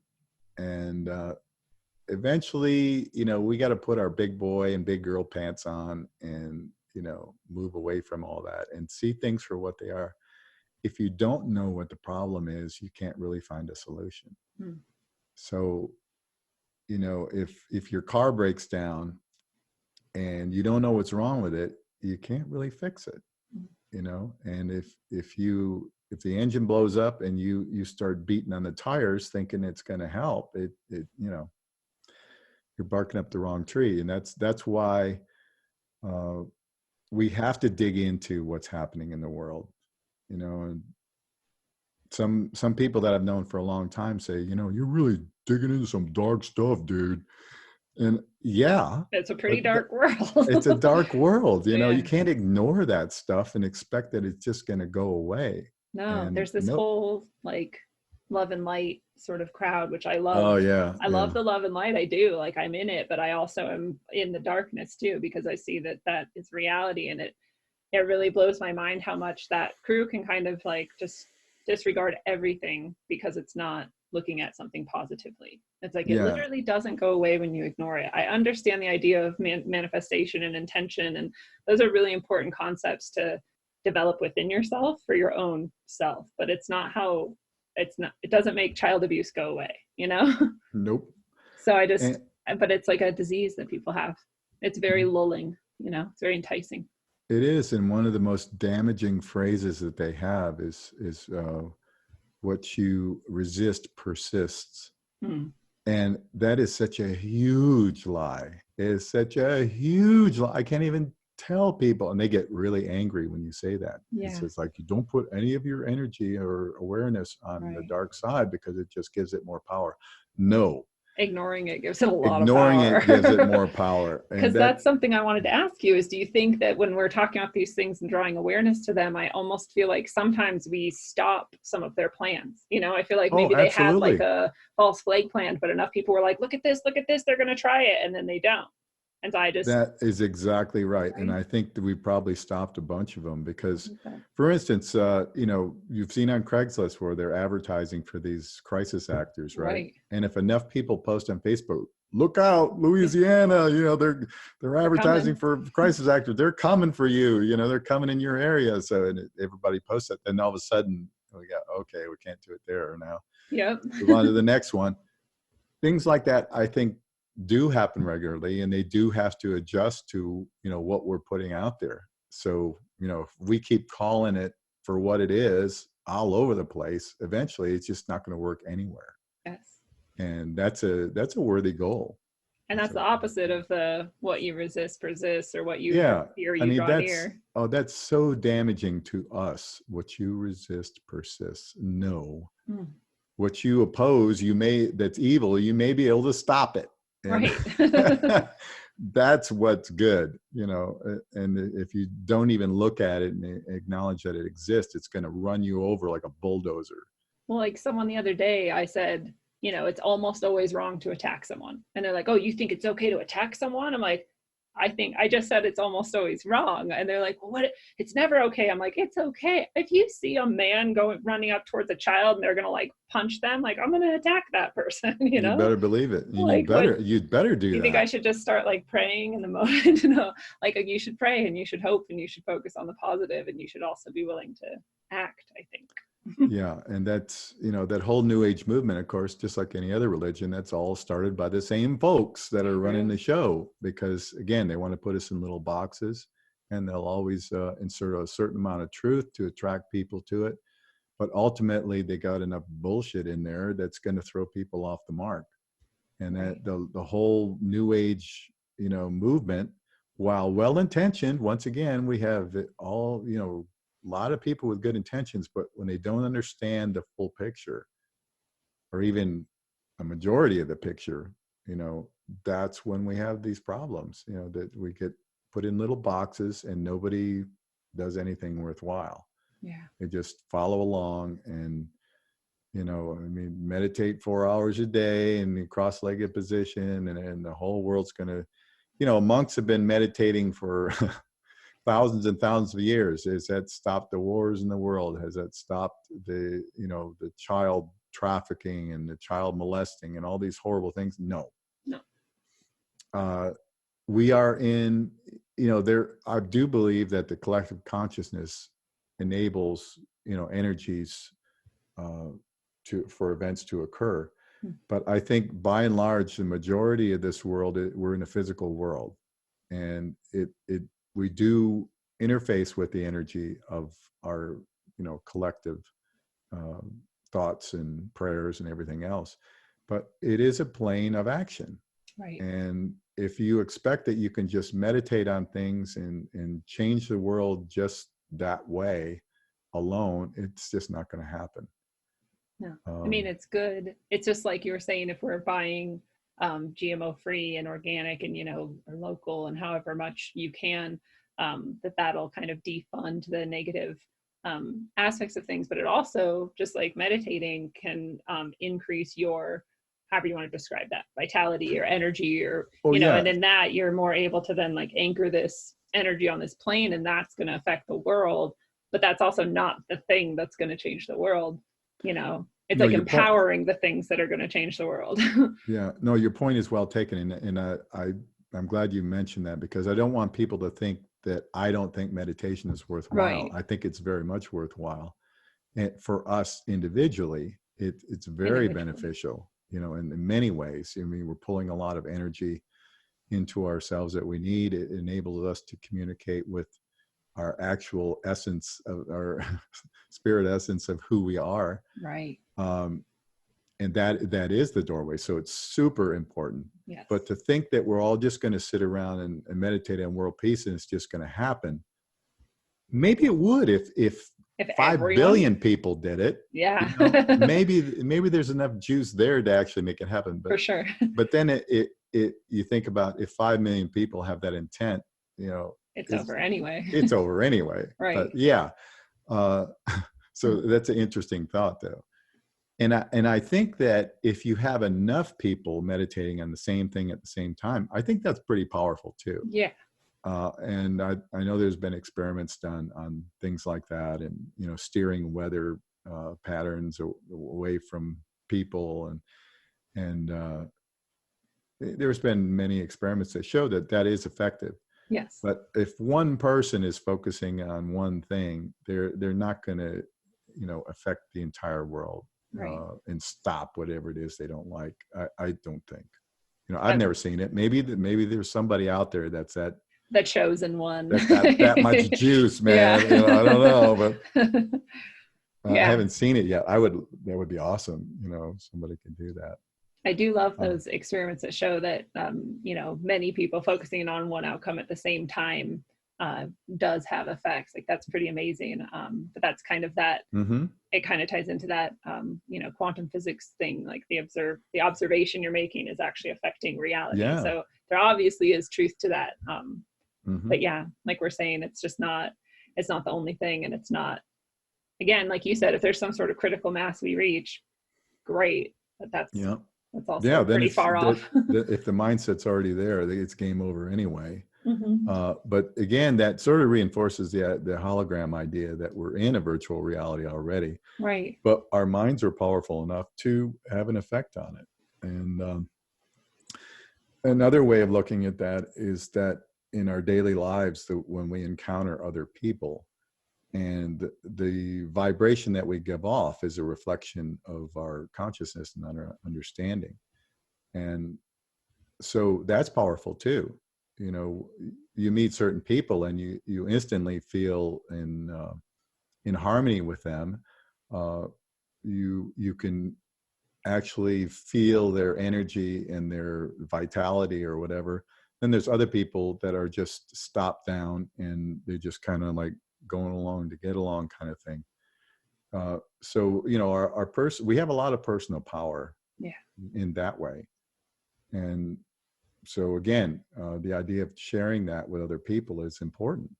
And eventually, you know, we got to put our big boy and big girl pants on and, you know, move away from all that and see things for what they are. If you don't know what the problem is, you can't really find a solution. So, you know, if your car breaks down and you don't know what's wrong with it, you can't really fix it, you know. And if the engine blows up and you start beating on the tires thinking it's going to help, it you know, you're barking up the wrong tree. And that's why we have to dig into what's happening in the world, you know. And some people that I've known for a long time say, you know, you're really digging into some dark stuff, dude. And yeah, it's a pretty dark world. It's a dark world, you know. You can't ignore that stuff and expect that it's just going to go away. No, there's this whole, like, love and light sort of crowd, which I love. Oh yeah. I love the love and light. I do. Like, I'm in it, but I also am in the darkness too, because I see that that is reality. And it really blows my mind how much that crew can kind of like just disregard everything because it's not looking at something positively. It's like, it literally doesn't go away when you ignore it. I understand the idea of manifestation and intention, and those are really important concepts to develop within yourself for your own self, but it's not how, it doesn't make child abuse go away, you know? Nope. So but it's like a disease that people have. It's very lulling, you know, it's very enticing. It is, and one of the most damaging phrases that they have is what you resist persists. Mm. And that is such a huge lie. It is such a huge lie. I can't even tell people, and they get really angry when you say that. Yeah. It's like, you don't put any of your energy or awareness on the Right. dark side because it just gives it more power. No. Ignoring it gives it a lot Ignoring of power. it gives it more power. Because that's something I wanted to ask you is, do you think that when we're talking about these things and drawing awareness to them, I almost feel like sometimes we stop some of their plans? You know, I feel like maybe they had like a false flag planned, but enough people were like, look at this, they're going to try it. And then they don't. And so that is exactly right. And I think that we probably stopped a bunch of them because, for instance, you know, you've seen on Craigslist where they're advertising for these crisis actors, right? And if enough people post on Facebook, look out, Louisiana, you know, they're advertising for crisis actors. They're coming for you, you know, they're coming in your area. So everybody posts it. And all of a sudden we got, okay, we can't do it there now. Yep. Move on to the next one. Things like that, I think, do happen regularly, and they do have to adjust to, you know, what we're putting out there. So, you know, if we keep calling it for what it is all over the place, eventually it's just not going to work anywhere. Yes. And that's a worthy goal. And that's the opposite of the what you resist persists, or what you fear you draw near. Oh, that's so damaging to us. What you resist persists. No. What you oppose, that's evil, you may be able to stop it. And right. That's what's good, you know. And if you don't even look at it and acknowledge that it exists, it's going to run you over like a bulldozer. Well, like someone the other day, I said, you know, it's almost always wrong to attack someone. And they're like, oh, you think it's okay to attack someone? I'm like, I just said it's almost always wrong. And they're like, well, what? It's never okay. I'm like, it's okay. If you see a man running up towards a child and they're going to like punch them, like, I'm going to attack that person, you know? You better believe it. Like, you'd better do that. You think I should just start like praying in the moment? You know, like you should pray and you should hope and you should focus on the positive, and you should also be willing to act, I think. Yeah. And that's, you know, that whole New Age movement, of course, just like any other religion, that's all started by the same folks that are running the show, because again, they want to put us in little boxes, and they'll always insert a certain amount of truth to attract people to it. But ultimately they got enough bullshit in there that's going to throw people off the mark. And that the whole New Age, you know, movement, while well-intentioned, once again, we have it all, you know, a lot of people with good intentions, but when they don't understand the full picture, or even a majority of the picture, you know, that's when we have these problems, you know, that we get put in little boxes and nobody does anything worthwhile. Yeah. They just follow along and, you know, I mean, meditate 4 hours a day in the cross-legged position, and the whole world's going to, you know, monks have been meditating for thousands and thousands of years. Has that stopped the wars in the world? Has that stopped the, you know, the child trafficking and the child molesting and all these horrible things? No. We are in, you know, I do believe that the collective consciousness enables, you know, energies for events to occur. But I think by and large, the majority of this world, we're in a physical world, and we do interface with the energy of our, you know, collective thoughts and prayers and everything else. But it is a plane of action. Right. And if you expect that you can just meditate on things and change the world just that way alone, it's just not going to happen. No, I mean, it's good. It's just like you were saying, if we're buying GMO free and organic and, you know, or local, and however much you can, that'll kind of defund the negative aspects of things, but it also, just like meditating, can increase your, however you want to describe that, vitality or energy, or and in that you're more able to then like anchor this energy on this plane, and that's going to affect the world. But that's also not the thing that's going to change the world. It's like empowering the things that are going to change the world. Yeah, no, your point is well taken, and I'm glad you mentioned that, because I don't want people to think that I don't think meditation is worthwhile. Right. I think it's very much worthwhile, and for us individually, it's very beneficial. In many ways. I mean, we're pulling a lot of energy into ourselves that we need. It enables us to communicate with our actual essence of our spirit essence of who we are. Right. And that is the doorway. So it's super important. Yes. But to think that we're all just going to sit around and meditate on world peace and it's just going to happen. Maybe it would if 5 billion people did it. Yeah. maybe there's enough juice there to actually make it happen. But, for sure. But then you think about, if 5 million people have that intent, it's over anyway. It's over anyway. Right. But yeah. So that's an interesting thought, though. And I think that if you have enough people meditating on the same thing at the same time, I think that's pretty powerful too. Yeah. And I know there's been experiments done on things like that, and steering weather patterns away from people, and there's been many experiments that show that is effective. Yes. But if one person is focusing on one thing, they're not going to affect the entire world. Right. And stop whatever it is they don't like. I don't think. I've never seen it. Maybe there's somebody out there that's that chosen one. that much juice, man. Yeah. I don't know, but yeah. I haven't seen it yet. That would be awesome. Somebody can do that. I do love those experiments that show that many people focusing on one outcome at the same time does have effects. Like, that's pretty amazing. But that's kind of that. Mm-hmm. It kind of ties into that quantum physics thing. Like, the observation you're making is actually affecting reality. Yeah. So there obviously is truth to that. Mm-hmm. But yeah, like we're saying, it's not the only thing, and it's not, again, like you said, if there's some sort of critical mass we reach, great. But that's also pretty far off. If the mindset's already there, it's game over anyway. Mm-hmm. But again, that sort of reinforces the hologram idea that we're in a virtual reality already. Right. But our minds are powerful enough to have an effect on it. And another way of looking at that is that in our daily lives, when we encounter other people, and the vibration that we give off is a reflection of our consciousness and our understanding. And so that's powerful too. You meet certain people and you instantly feel in harmony with them. You can actually feel their energy and their vitality or whatever. Then there's other people that are just stopped down and they're just kind of like going along to get along kind of thing. So our person, we have a lot of personal power. Yeah. In that way. And so again, the idea of sharing that with other people is important.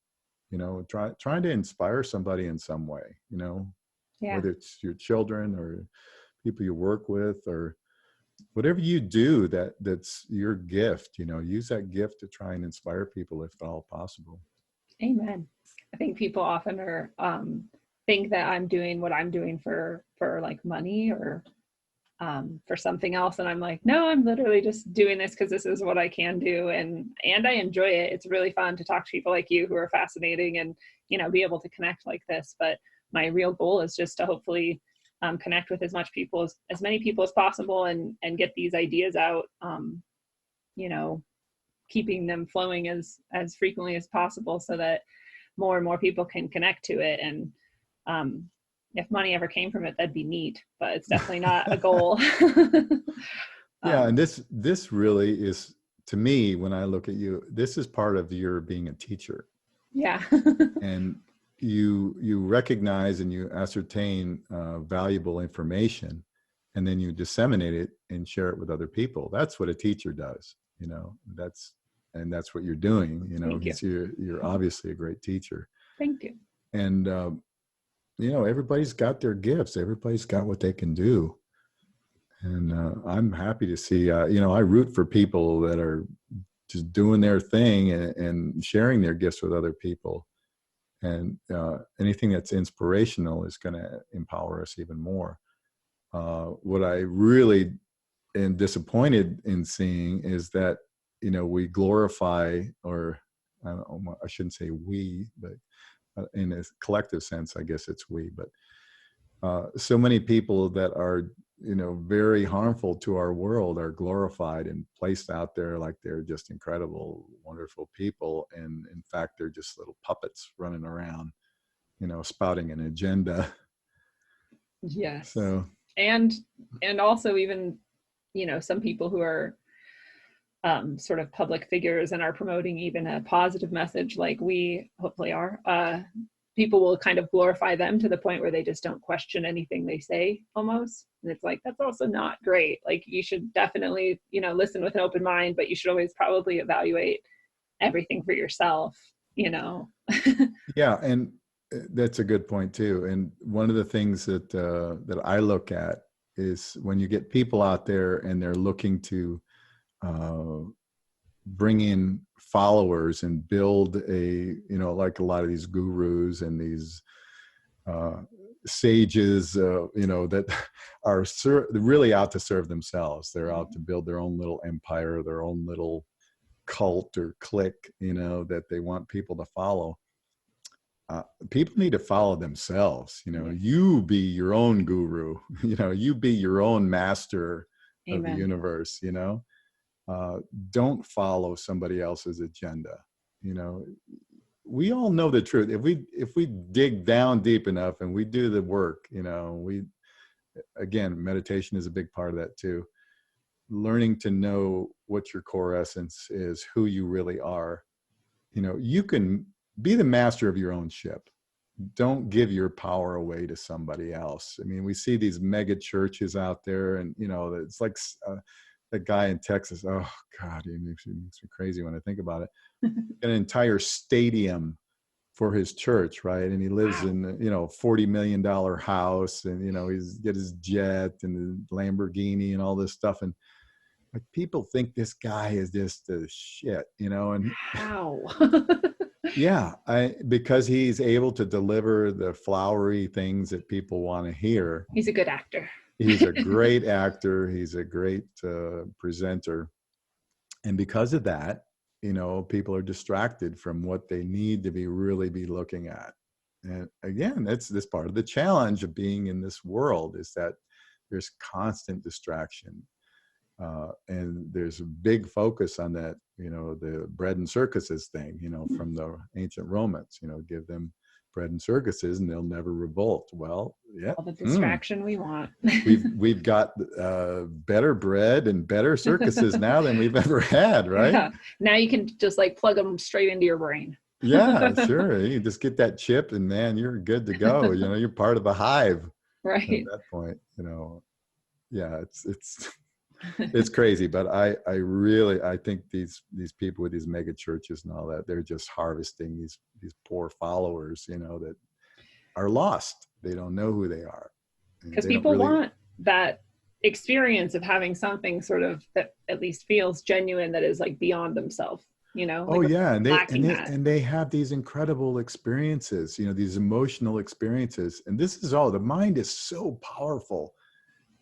Trying to inspire somebody in some way. Yeah. Whether it's your children or people you work with or whatever you do, that's your gift. Use that gift to try and inspire people if at all possible. Amen. I think people often are think that I'm doing what I'm doing for like money or for something else, and I'm like, no, I'm literally just doing this because this is what I can do, and I enjoy it. It's really fun to talk to people like you who are fascinating and be able to connect like this. But my real goal is just to hopefully connect with as many people as possible and get these ideas out. Keeping them flowing as frequently as possible so that more and more people can connect to it. And if money ever came from it, that'd be neat, but it's definitely not a goal. Yeah. And this really is, to me, when I look at you, this is part of your being a teacher. Yeah. And you recognize and you ascertain valuable information, and then you disseminate it and share it with other people. That's what a teacher does. That's what you're doing. Thank you. You're obviously a great teacher. Thank you. And everybody's got their gifts. Everybody's got what they can do. And I'm happy to see, I root for people that are just doing their thing and sharing their gifts with other people. And anything that's inspirational is going to empower us even more. What I really am disappointed in seeing is that, we glorify, or I shouldn't say we, but in a collective sense, I guess it's we, but so many people that are, very harmful to our world are glorified and placed out there like they're just incredible, wonderful people. And in fact, they're just little puppets running around, spouting an agenda. Yes. So, and also even, some people who are sort of public figures and are promoting even a positive message like we hopefully are, people will kind of glorify them to the point where they just don't question anything they say almost. And it's like, that's also not great. Like, you should definitely, listen with an open mind, but you should always probably evaluate everything for yourself, Yeah. And that's a good point too. And one of the things that I look at is when you get people out there and they're looking to bring in followers and build like a lot of these gurus and these sages, that are really out to serve themselves. They're out to build their own little empire, their own little cult or clique, that they want people to follow. People need to follow themselves. You be your own guru. You be your own master of the universe. Don't follow somebody else's agenda. We all know the truth. If we dig down deep enough and we do the work, again, meditation is a big part of that too. Learning to know what your core essence is, who you really are. You can be the master of your own ship. Don't give your power away to somebody else. I mean, we see these mega churches out there, and it's like that guy in Texas. Oh God, he makes me crazy when I think about it. An entire stadium for his church, right? And he lives in $40 million house, and he's got his jet and the Lamborghini and all this stuff, and like people think this guy is just a shit, and how? Yeah, because he's able to deliver the flowery things that people want to hear. He's a good actor. He's a great actor. He's a great presenter. And because of that, people are distracted from what they need to really be looking at. And again, that's this part of the challenge of being in this world, is that there's constant distraction. And there's a big focus on that, the bread and circuses thing, from the ancient Romans, give them bread and circuses and they'll never revolt. Well, yeah. All the distraction we want. we've got better bread and better circuses now than we've ever had, right? Yeah. Now you can just like plug them straight into your brain. Yeah, sure. You just get that chip and man, you're good to go. You're part of the hive. Right. At that point, yeah, it's crazy, but I think these people with these mega churches and all that, they're just harvesting these poor followers, that are lost. They don't know who they are. Because people want that experience of having something sort of that at least feels genuine, that is like beyond themselves, Oh yeah, and they have these incredible experiences, these emotional experiences, and this is all. The mind is so powerful.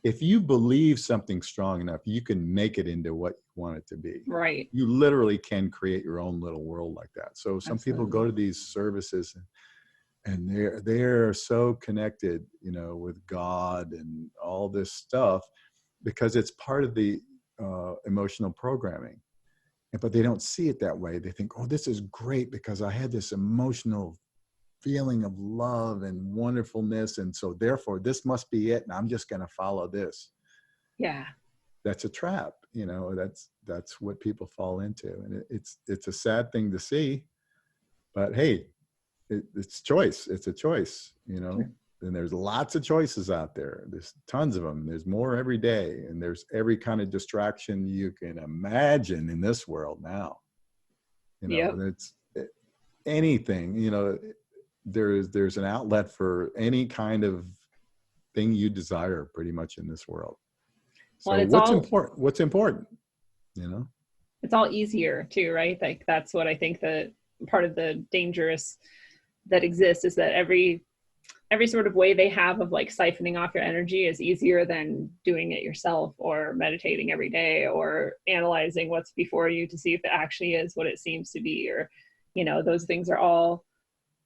If you believe something strong enough, you can make it into what you want it to be. Right. You literally can create your own little world like that. So some people go to these services and they're so connected, with God and all this stuff, because it's part of the emotional programming. But they don't see it that way. They think, oh, this is great because I had this emotional feeling of love and wonderfulness, and so therefore this must be it, and I'm just going to follow this. Yeah, that's a trap. That's what people fall into, and it's a sad thing to see, but hey, it's choice. It's a choice, Sure. And there's lots of choices out there. There's tons of them. There's more every day, and there's every kind of distraction you can imagine in this world now. Yep. It's anything, there's an outlet for any kind of thing you desire pretty much in this world. So Well, what's important, you know? It's all easier too, right? Like that's what I think that part of the dangerous that exists is that every sort of way they have of like siphoning off your energy is easier than doing it yourself, or meditating every day, or analyzing what's before you to see if it actually is what it seems to be, or, you know, those things are all,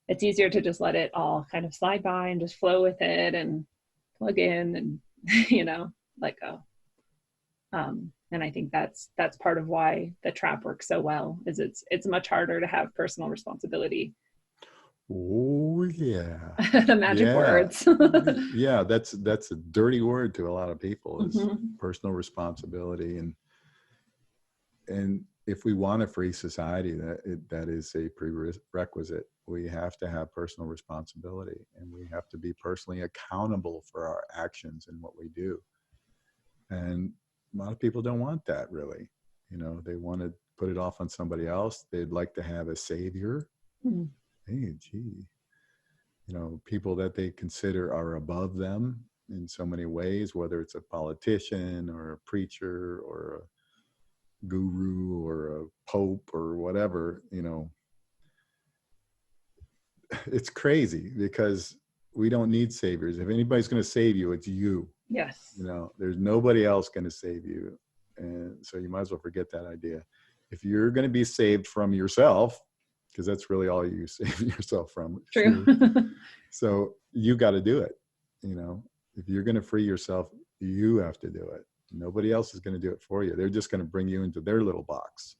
it's easier to just let it all kind of slide by and just flow with it and plug in and, you know, let go. And I think that's part of why the trap works so well, is it's much harder to have personal responsibility. Oh yeah. The magic words. Yeah, that's a dirty word to a lot of people, is Mm-hmm. personal responsibility. And if we want a free society, that is a prerequisite. We have to have personal responsibility, and we have to be personally accountable for our actions and what we do. And a lot of people don't want that, really. You know, they want to put it off on somebody else. They'd like to have a savior. Mm-hmm. Hey, gee, you know, people that they consider are above them in so many ways, whether it's a politician or a preacher or a guru or a pope or whatever. You know, it's crazy because we don't need saviors. If anybody's going to save you, it's you. Yes. You know, there's nobody else going to save you. And so you might as well forget that idea. If you're going to be saved from yourself, because that's really all you save yourself from. True. So you got to do it. You know, if you're going to free yourself, you have to do it. Nobody else is going to do it for you. They're just going to bring you into their little box.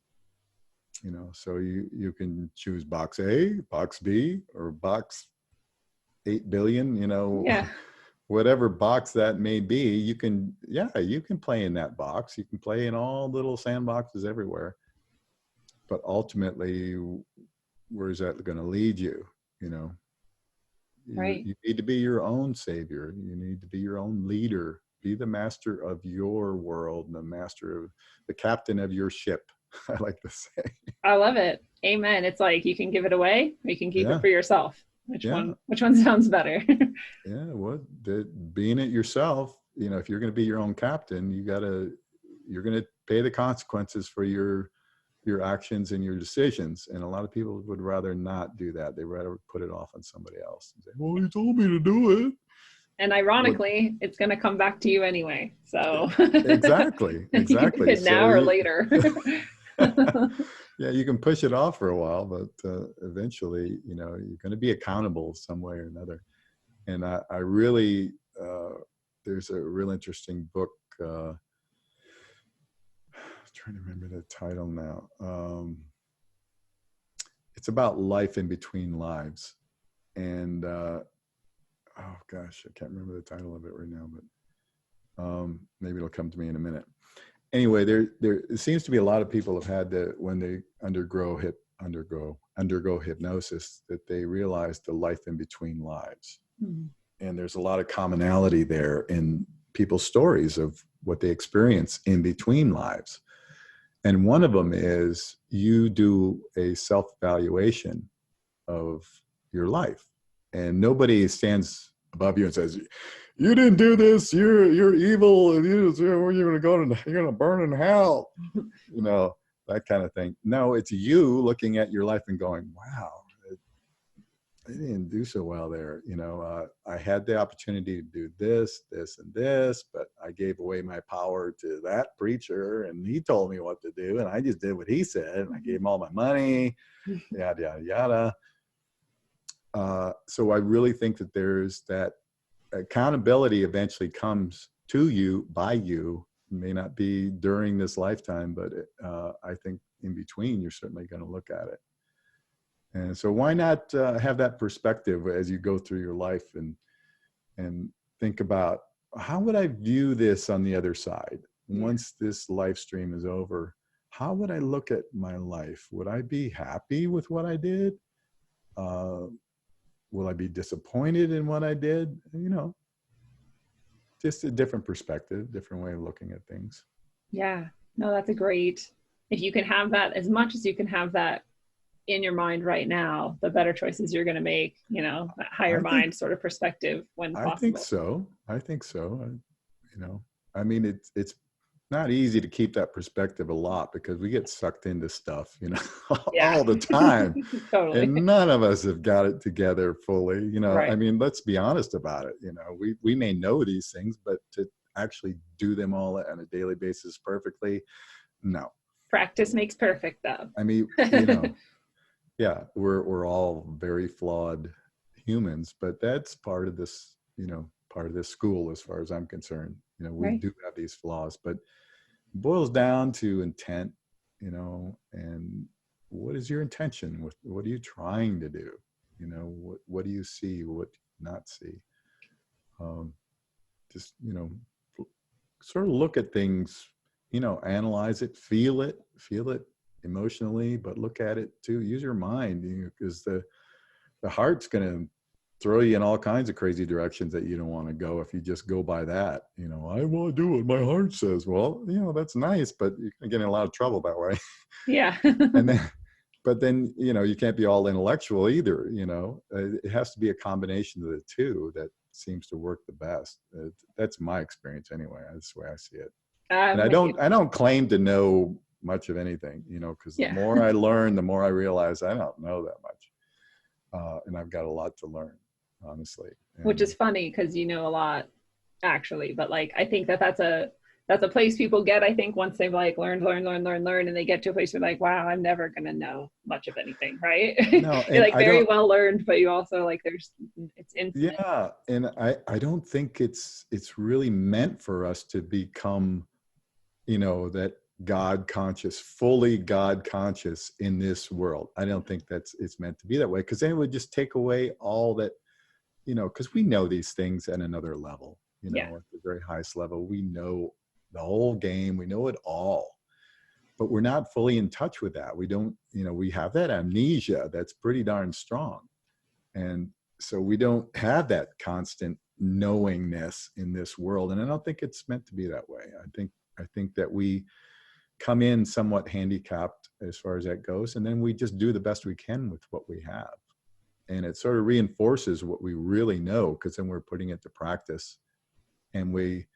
You know, so you can choose box A, box B, or box 8 billion, you know, Yeah. whatever box that may be. You can play in that box. You can play in all little sandboxes everywhere. But ultimately, where's that going to lead you? You know, Right. You need to be your own savior. You need to be your own leader. Be the master of your world, and the captain of your ship. I like to say. I love it. Amen. It's like you can give it away, or you can keep it for yourself. Which one sounds better? Yeah, being it yourself, you know, if you're going to be your own captain, you're going to pay the consequences for your actions and your decisions. And a lot of people would rather not do that. They'd rather put it off on somebody else and say, well, you told me to do it. And ironically, it's going to come back to you anyway. So exactly. You can do it now or later. Yeah, you can push it off for a while, but eventually, you know, you're going to be accountable some way or another. And I really, there's a real interesting book. I'm trying to remember the title now. It's about life in between lives. And, oh gosh, I can't remember the title of it right now, but maybe it'll come to me in a minute. Anyway, there it seems to be a lot of people have had that when they undergo hypnosis, that they realize the life in between lives. Mm-hmm. And there's a lot of commonality there in people's stories of what they experience in between lives. And one of them is you do a self-evaluation of your life, and nobody stands above you and says, you didn't do this, you're evil, and you're going to burn in hell, you know, that kind of thing. No, it's you looking at your life and going, wow, I didn't do so well there. You know, I had the opportunity to do this, this, and this, but I gave away my power to that preacher, and he told me what to do, and I just did what he said, and I gave him all my money, yada, yada, yada. So I really think that there's that accountability eventually comes to you by you. It may not be during this lifetime, but I think in between, you're certainly going to look at it. And so why not have that perspective as you go through your life and think about, how would I view this on the other side? Once this life stream is over, how would I look at my life? Would I be happy with what I did? Will I be disappointed in what I did? You know, just a different perspective, different way of looking at things. Yeah, no, that's a great, if you can have that, as much as you can have that in your mind right now, the better choices you're going to make, that higher mind sort of perspective when possible. I think so. You know, I mean, it's not easy to keep that perspective a lot because we get sucked into stuff, all the time. Totally. And none of us have got it together fully, Right. I mean, let's be honest about it. We may know these things, but to actually do them all on a daily basis perfectly, no. Practice makes perfect, though. I mean, yeah, we're all very flawed humans, but that's part of this, part of this school as far as I'm concerned. We Right. do have these flaws, but it boils down to intent, and what is your intention? What are you trying to do? What do you see? What do you not see? Just, sort of look at things, analyze it, feel it emotionally, but look at it too. Use your mind, because the heart's going to throw you in all kinds of crazy directions that you don't want to go if you just go by that. I want to do what my heart says. Well, that's nice, but you're going to get in a lot of trouble that way. Yeah. But then, you can't be all intellectual either. It has to be a combination of the two that seems to work the best. That's my experience anyway. That's the way I see it. And I don't claim to know much of anything, because the more I learn, the more I realize I don't know that much. And I've got a lot to learn, honestly. Which is funny because you know a lot, actually. But I think that's a place people get, I think, once they've learned, and they get to a place where wow, I'm never going to know much of anything, right? No, You're very well learned, but you also it's infinite. Yeah. And I don't think it's really meant for us to become, that God conscious, fully God conscious in this world. I don't think it's meant to be that way, because then it would just take away all that, because we know these things at another level, at the very highest level. We know the whole game, we know it all, but we're not fully in touch with that. We don't, we have that amnesia that's pretty darn strong. And so we don't have that constant knowingness in this world. And I don't think it's meant to be that way. I think that we come in somewhat handicapped as far as that goes. And then we just do the best we can with what we have. And it sort of reinforces what we really know, because then we're putting it to practice. And we,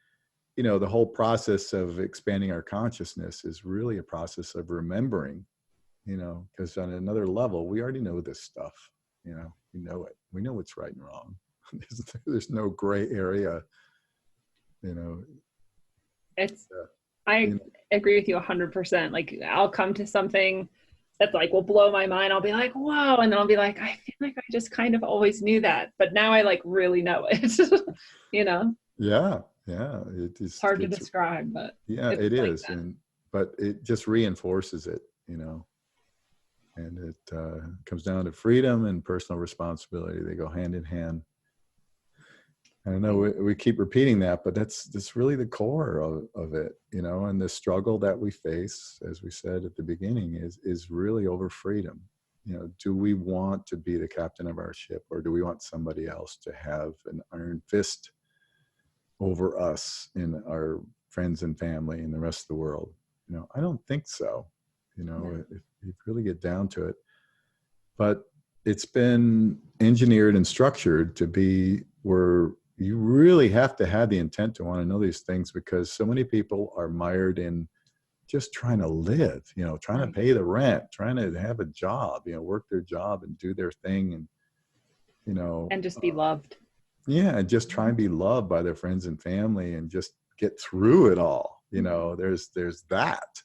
the whole process of expanding our consciousness is really a process of remembering, because on another level, we already know this stuff, we know it. We know what's right and wrong. There's no gray area, I agree with you 100%. I'll come to something that's will blow my mind. I'll be like, whoa. And then I'll be like, I feel like I just kind of always knew that, but now I really know it, Yeah. Yeah. It's hard to describe, but yeah, it is. But it just reinforces it, and it comes down to freedom and personal responsibility. They go hand in hand. I know we keep repeating that, but that's really the core of it, and the struggle that we face, as we said at the beginning, is really over freedom. Do we want to be the captain of our ship, or do we want somebody else to have an iron fist over us and our friends and family and the rest of the world? I don't think so, if you really get down to it. But it's been engineered and structured to be where you really have to have the intent to want to know these things, because so many people are mired in just trying to live, trying to pay the rent, trying to have a job, work their job and do their thing, and and just be loved. Yeah, and just try and be loved by their friends and family and just get through it all. There's that.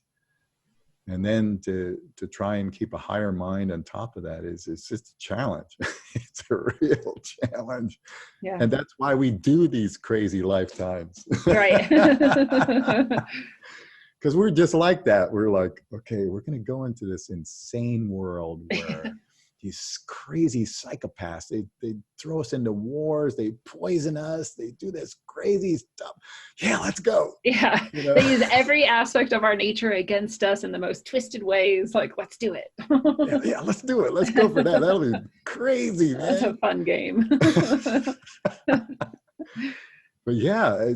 And then to try and keep a higher mind on top of that it's just a challenge. It's a real challenge. Yeah. And that's why we do these crazy lifetimes. Right. Because we're just like that. We're like, okay, we're going to go into this insane world where these crazy psychopaths, they throw us into wars, they poison us, they do this crazy stuff. Yeah, let's go. Yeah. They use every aspect of our nature against us in the most twisted ways. Let's do it. yeah, let's do it. Let's go for that. That'll be crazy, man. That's a fun game. But yeah,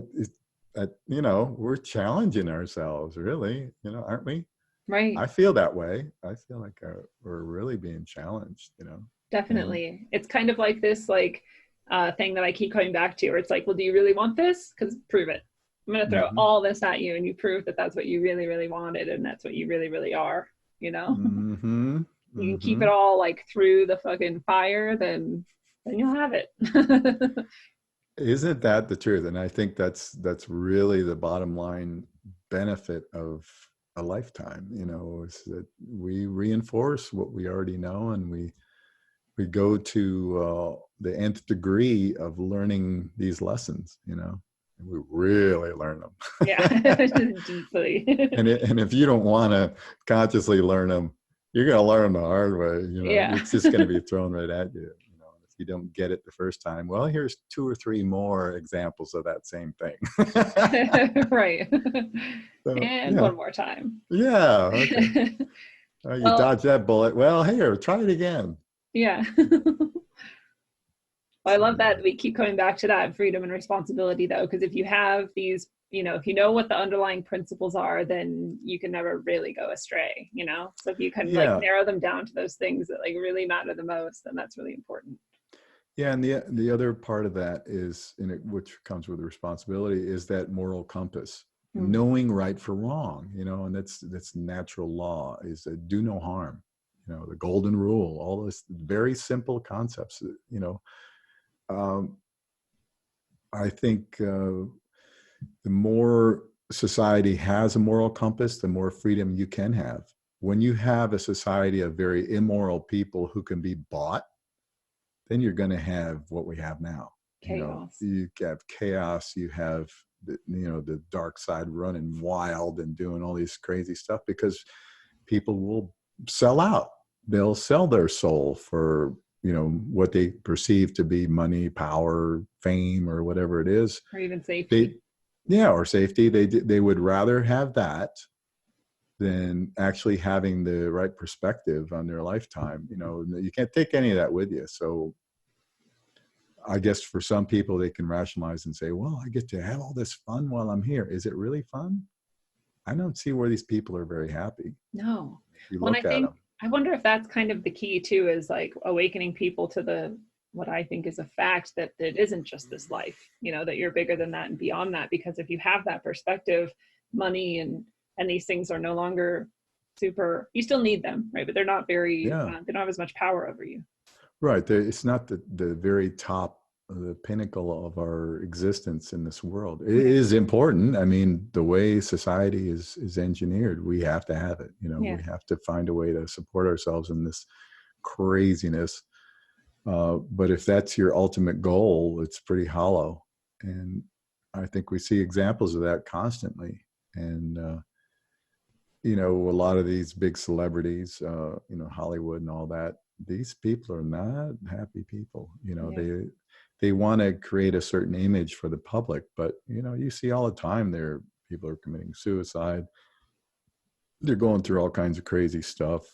we're challenging ourselves, really, aren't we? Right. I feel that way. I feel like we're really being challenged, And Definitely. It's kind of like this thing that I keep coming back to, where it's like, well, do you really want this? Because prove it. I'm going to throw mhm, all this at you, and you prove that that's what you really, really wanted, and that's what you really, really are, mhm, You can keep it mhm. all like through the fucking fire, then you'll have it. Isn't that the truth? And I think that's really the bottom line benefit of a lifetime, is that we reinforce what we already know, and we go to the nth degree of learning these lessons, and we really learn Yeah. them. Deeply. And if you don't want to consciously learn them, you're going to learn the hard way. Yeah. It's just going to be thrown right at you. If you don't get it the first time, well, here's 2 or 3 more examples of that same thing. Right. So, And one more time. yeah, okay. You Well, dodged that bullet. Well, here, try it again. yeah. Well, I love that we keep coming back to that freedom and responsibility, though, because if you have these, if you know what the underlying principles are, then you can never really go astray, So if you can like Yeah, narrow them down to those things that like really matter the most, then that's really important. yeah, and the other part of that is, which comes with responsibility, is that moral compass, Mm. knowing right for wrong, and that's natural law, is do no harm, the golden rule, all those very simple concepts, I think the more society has a moral compass, the more freedom you can have. When you have a society of very immoral people who can be bought, then you're going to have what we have now. Chaos. You have chaos, you have the dark side running wild and doing all these crazy stuff because people will sell out. They'll sell their soul for what they perceive to be money, power, fame, or whatever it is, Or even safety. or safety. They would rather have that than actually having the right perspective on their lifetime. You can't take any of that with you. So I guess for some people, they can rationalize and say, well, I get to have all this fun while I'm here. Is it really fun? I don't see where these people are very happy. No. If you Well, look at them. I wonder if that's kind of the key too, is like awakening people to what I think is a fact that it isn't just this life, that you're bigger than that and beyond that. Because if you have that perspective, money and these things are no longer super, you still need them, right? But they're not very, they don't have as much power over you. Right. It's not the very top, the pinnacle of our existence in this world. It is important. I mean, the way society is engineered, we have to have it. We have to find a way to support ourselves in this craziness. But if that's your ultimate goal, it's pretty hollow. And I think we see examples of that constantly. And, a lot of these big celebrities, Hollywood and all that, these people are not happy people. They want to create a certain image for the public, but you see all the time people are committing suicide. They're going through all kinds of crazy stuff,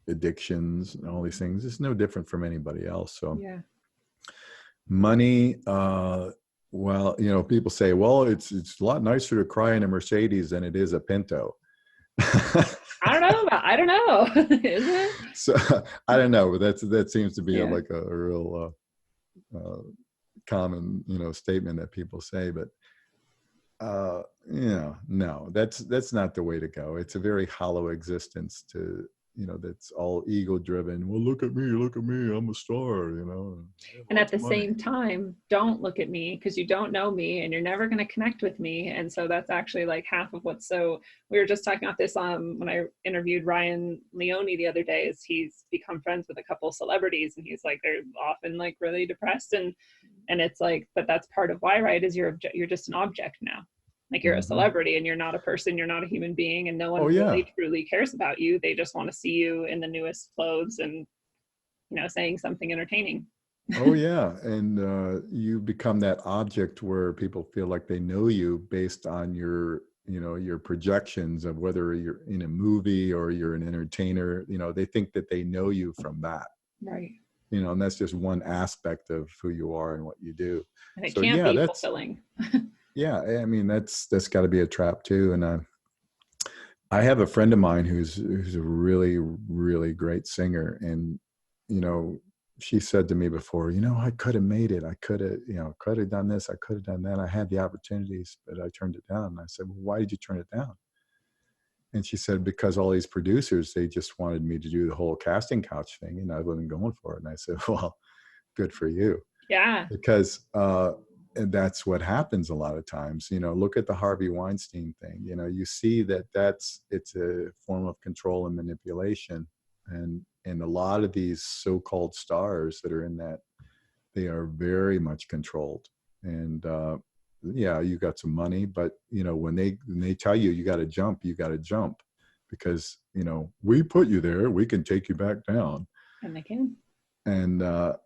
addictions and all these things. It's no different from anybody else. So money, well, people say, well, it's a lot nicer to cry in a Mercedes than it is a Pinto. I don't know. Is it? So I don't know, but that seems to be like a real common statement that people say. But no, that's not the way to go. It's a very hollow existence that's all ego driven. Well, look at me, I'm a star, And at the same time, don't look at me because you don't know me and you're never going to connect with me. And so that's actually like half of what's we were just talking about this when I interviewed Ryan Leone the other day, is he's become friends with a couple of celebrities and he's like, they're often like really depressed. And it's like, but that's part of why, right? Is you're just an object now. Like you're a celebrity and you're not a person, you're not a human being, and no one really truly cares about you. They just want to see you in the newest clothes and, saying something entertaining. Oh yeah. And you become that object where people feel like they know you based on your projections of whether you're in a movie or you're an entertainer. They think that they know you from that. Right. And that's just one aspect of who you are and what you do. And it can't be fulfilling. Yeah, I mean that's got to be a trap too. And I have a friend of mine who's a really, really great singer. And, you know, she said to me before, you know, I could have made it. I could have, you know, could have done this. I could have done that. I had the opportunities, but I turned it down. And I said, well, why did you turn it down? And she said, because all these producers, they just wanted me to do the whole casting couch thing, and I wasn't going for it. And I said, well, good for you. Yeah. Because and that's what happens a lot of times. You know, look at the Harvey Weinstein thing. You know, you see that it's a form of control and manipulation. And a lot of these so-called stars that are in that, they are very much controlled. And yeah, you got some money, but you know, when they tell you you got to jump, you got to jump, because you know, we put you there, we can take you back down. And they can. And that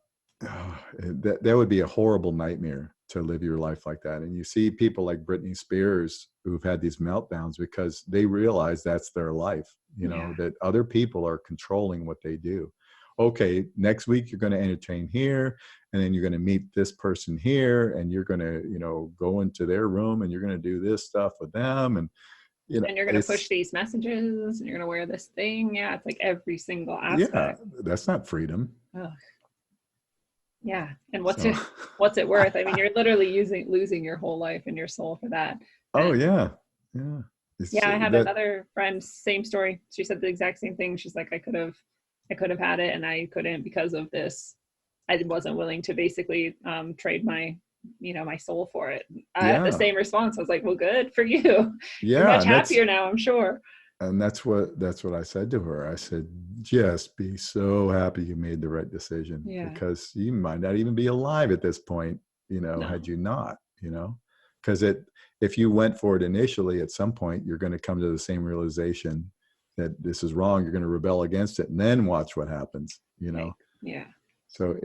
would be a horrible nightmare, to live your life like that. And you see people like Britney Spears who've had these meltdowns because they realize that's their life, you know, that other people are controlling what they do. Okay, next week you're going to entertain here, and then you're going to meet this person here, and you're going to, you know, go into their room and you're going to do this stuff with them, and you know, and you're going to push these messages, and you're going to wear this thing. Yeah, it's like every single aspect. Yeah, that's not freedom. Ugh. Yeah, and what's it worth? I mean, you're literally losing your whole life and your soul for that. Oh and, yeah. Yeah, I had another friend, same story. She said the exact same thing. She's like, I could have had it, and I couldn't because of this. I wasn't willing to basically trade my, you know, my soul for it. I had the same response. I was like, well, good for you. Yeah, you're much happier now, I'm sure. And that's what I said to her. I said, just be so happy you made the right decision, because you might not even be alive at this point, you know, had you not, you know, because if you went for it initially, at some point, you're going to come to the same realization that this is wrong. You're going to rebel against it, and then watch what happens, you know? Right. Yeah. So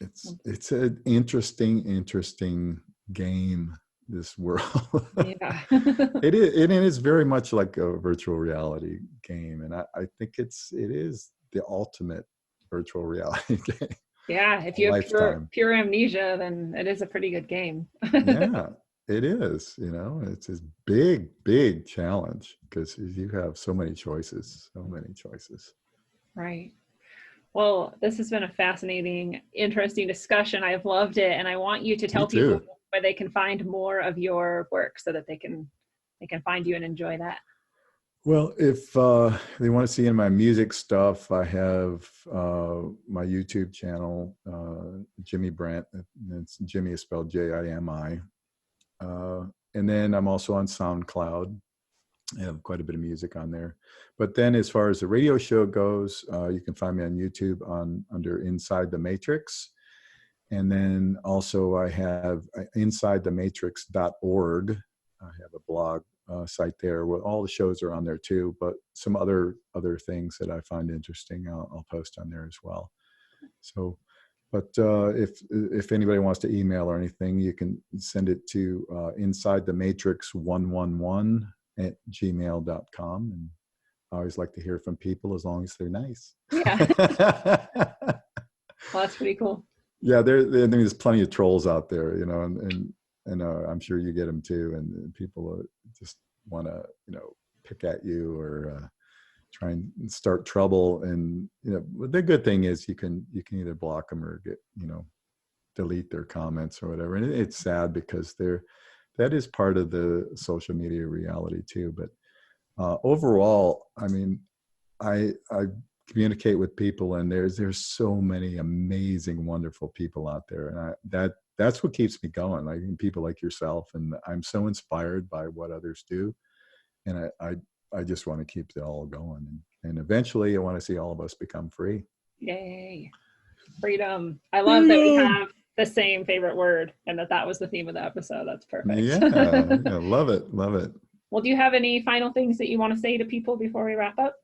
it's an interesting game, this world. Yeah. It is very much like a virtual reality game. And I think it is the ultimate virtual reality game. Yeah. If you have pure amnesia, then it is a pretty good game. Yeah, it is. You know, it's this big challenge, because you have so many choices. Right. Well, this has been a fascinating, interesting discussion. I've loved it. And I want you to tell people where they can find more of your work, so that they can find you and enjoy that. Well, if they want to see in my music stuff, I have my YouTube channel, Jimi Brent. It's Jimmy is spelled Jimi. And then I'm also on SoundCloud. I have quite a bit of music on there. But then as far as the radio show goes, you can find me on YouTube under Inside the Matrix. And then also I have InsideTheMatrix.org. I have a blog site there where all the shows are on there too, but some other things that I find interesting, I'll post on there as well. So, but if anybody wants to email or anything, you can send it to InsideTheMatrix111@gmail.com. And I always like to hear from people, as long as they're nice. Yeah. Well, that's pretty cool. Yeah, there's plenty of trolls out there, you know, and I'm sure you get them too. And people just want to, you know, pick at you or try and start trouble. And you know, the good thing is you can either block them or delete their comments or whatever. And it's sad, because that is part of the social media reality too. But overall, I mean, I communicate with people, and there's so many amazing, wonderful people out there, and that's what keeps me going. Like people like yourself, and I'm so inspired by what others do, and I just want to keep it all going, and eventually I want to see all of us become free. Yay, freedom! I love that we have the same favorite word, and that was the theme of the episode. That's perfect. Yeah, love it. Well, do you have any final things that you want to say to people before we wrap up?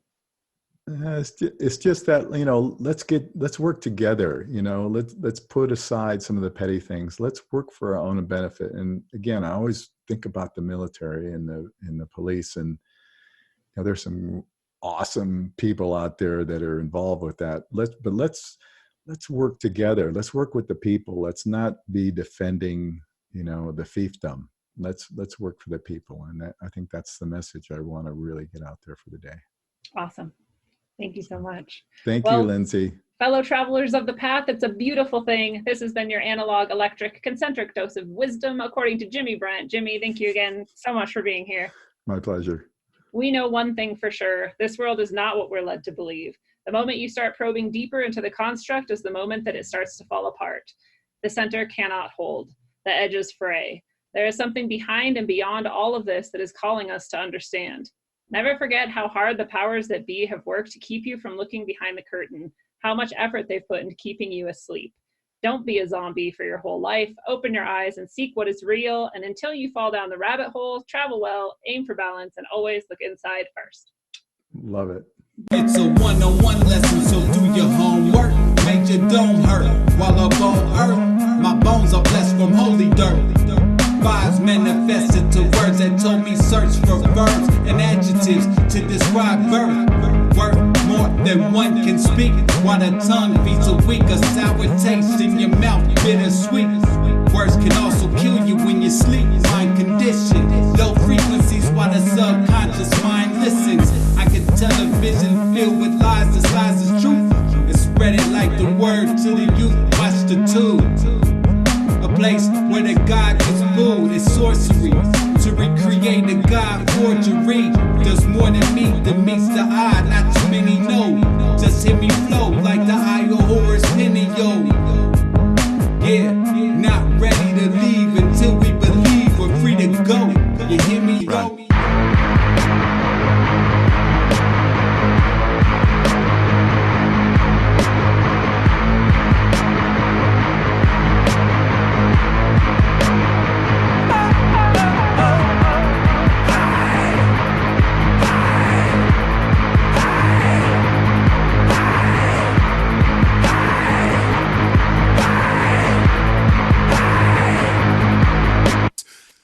It's just that, you know, let's work together, you know, let's put aside some of the petty things. Let's work for our own benefit. And again, I always think about the military and the police, and you know, there's some awesome people out there that are involved with that. Let's work together. Let's work with the people. Let's not be defending, you know, the fiefdom. let's work for the people. And I think that's the message I want to really get out there for the day. Awesome. Thank you so much. Thank you, Lindsay. Fellow travelers of the path, it's a beautiful thing. This has been your analog, electric, concentric dose of wisdom, according to Jimi Brent. Jimmy, thank you again so much for being here. My pleasure. We know one thing for sure. This world is not what we're led to believe. The moment you start probing deeper into the construct is the moment that it starts to fall apart. The center cannot hold. The edges fray. There is something behind and beyond all of this that is calling us to understand. Never forget how hard the powers that be have worked to keep you from looking behind the curtain, how much effort they've put into keeping you asleep. Don't be a zombie for your whole life. Open your eyes and seek what is real. And until you fall down the rabbit hole, travel well, aim for balance, and always look inside first. Love it. It's a one-on-one lesson, so do your homework. Make your dome hurt while up on earth. My bones are blessed from holy dirt. Vibes manifested to words that told me search for verbs and adjectives to describe birth. Worth more than one can speak, while the tongue feeds a weak, a sour taste in your mouth, bittersweet. Words can also kill you when you sleep. Mind condition, low frequencies while the subconscious mind listens. I can tell a vision filled with lies, disguised as truth, and spread it like the word to the youth. Watch the tube. A place where the God gets food is sorcery. To recreate a God forgery does more than meets the eye. Not too many know. Just hear me flow like the eye of Horus Pinio. Yeah, not ready to leave until we believe we're free to go. You hear me, yo?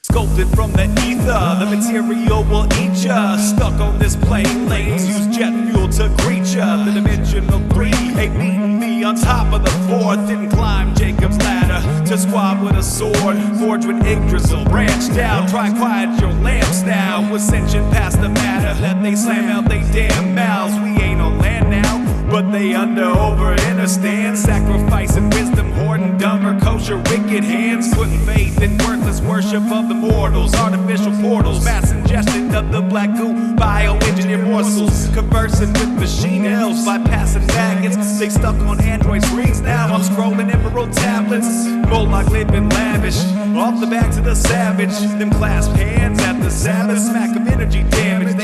Sculpted from the ether, the material will eat ya. Stuck on this plane, lanes use jet fuel to greet ya. The dimensional three ain't meeting me on top of the fourth. Didn't climb Jacob's ladder to squab with a sword. Forge with Yggdrasil, branch down, try quiet your lamps now. Ascension past the matter that they slam out they damn mouths. We ain't on land now, but they over understand. Sacrificing wisdom, hoarding dumber, kosher, wicked hands. Putting faith in worthless worship of the mortals. Artificial portals, mass ingestion of the black goo. Bioengineered morsels, conversing with machine elves. Bypassing maggots, they stuck on Android screens now. I'm scrolling emerald tablets. Moloch living lavish, off the back to the savage. Them clasped hands at the Sabbath, smack of energy damage.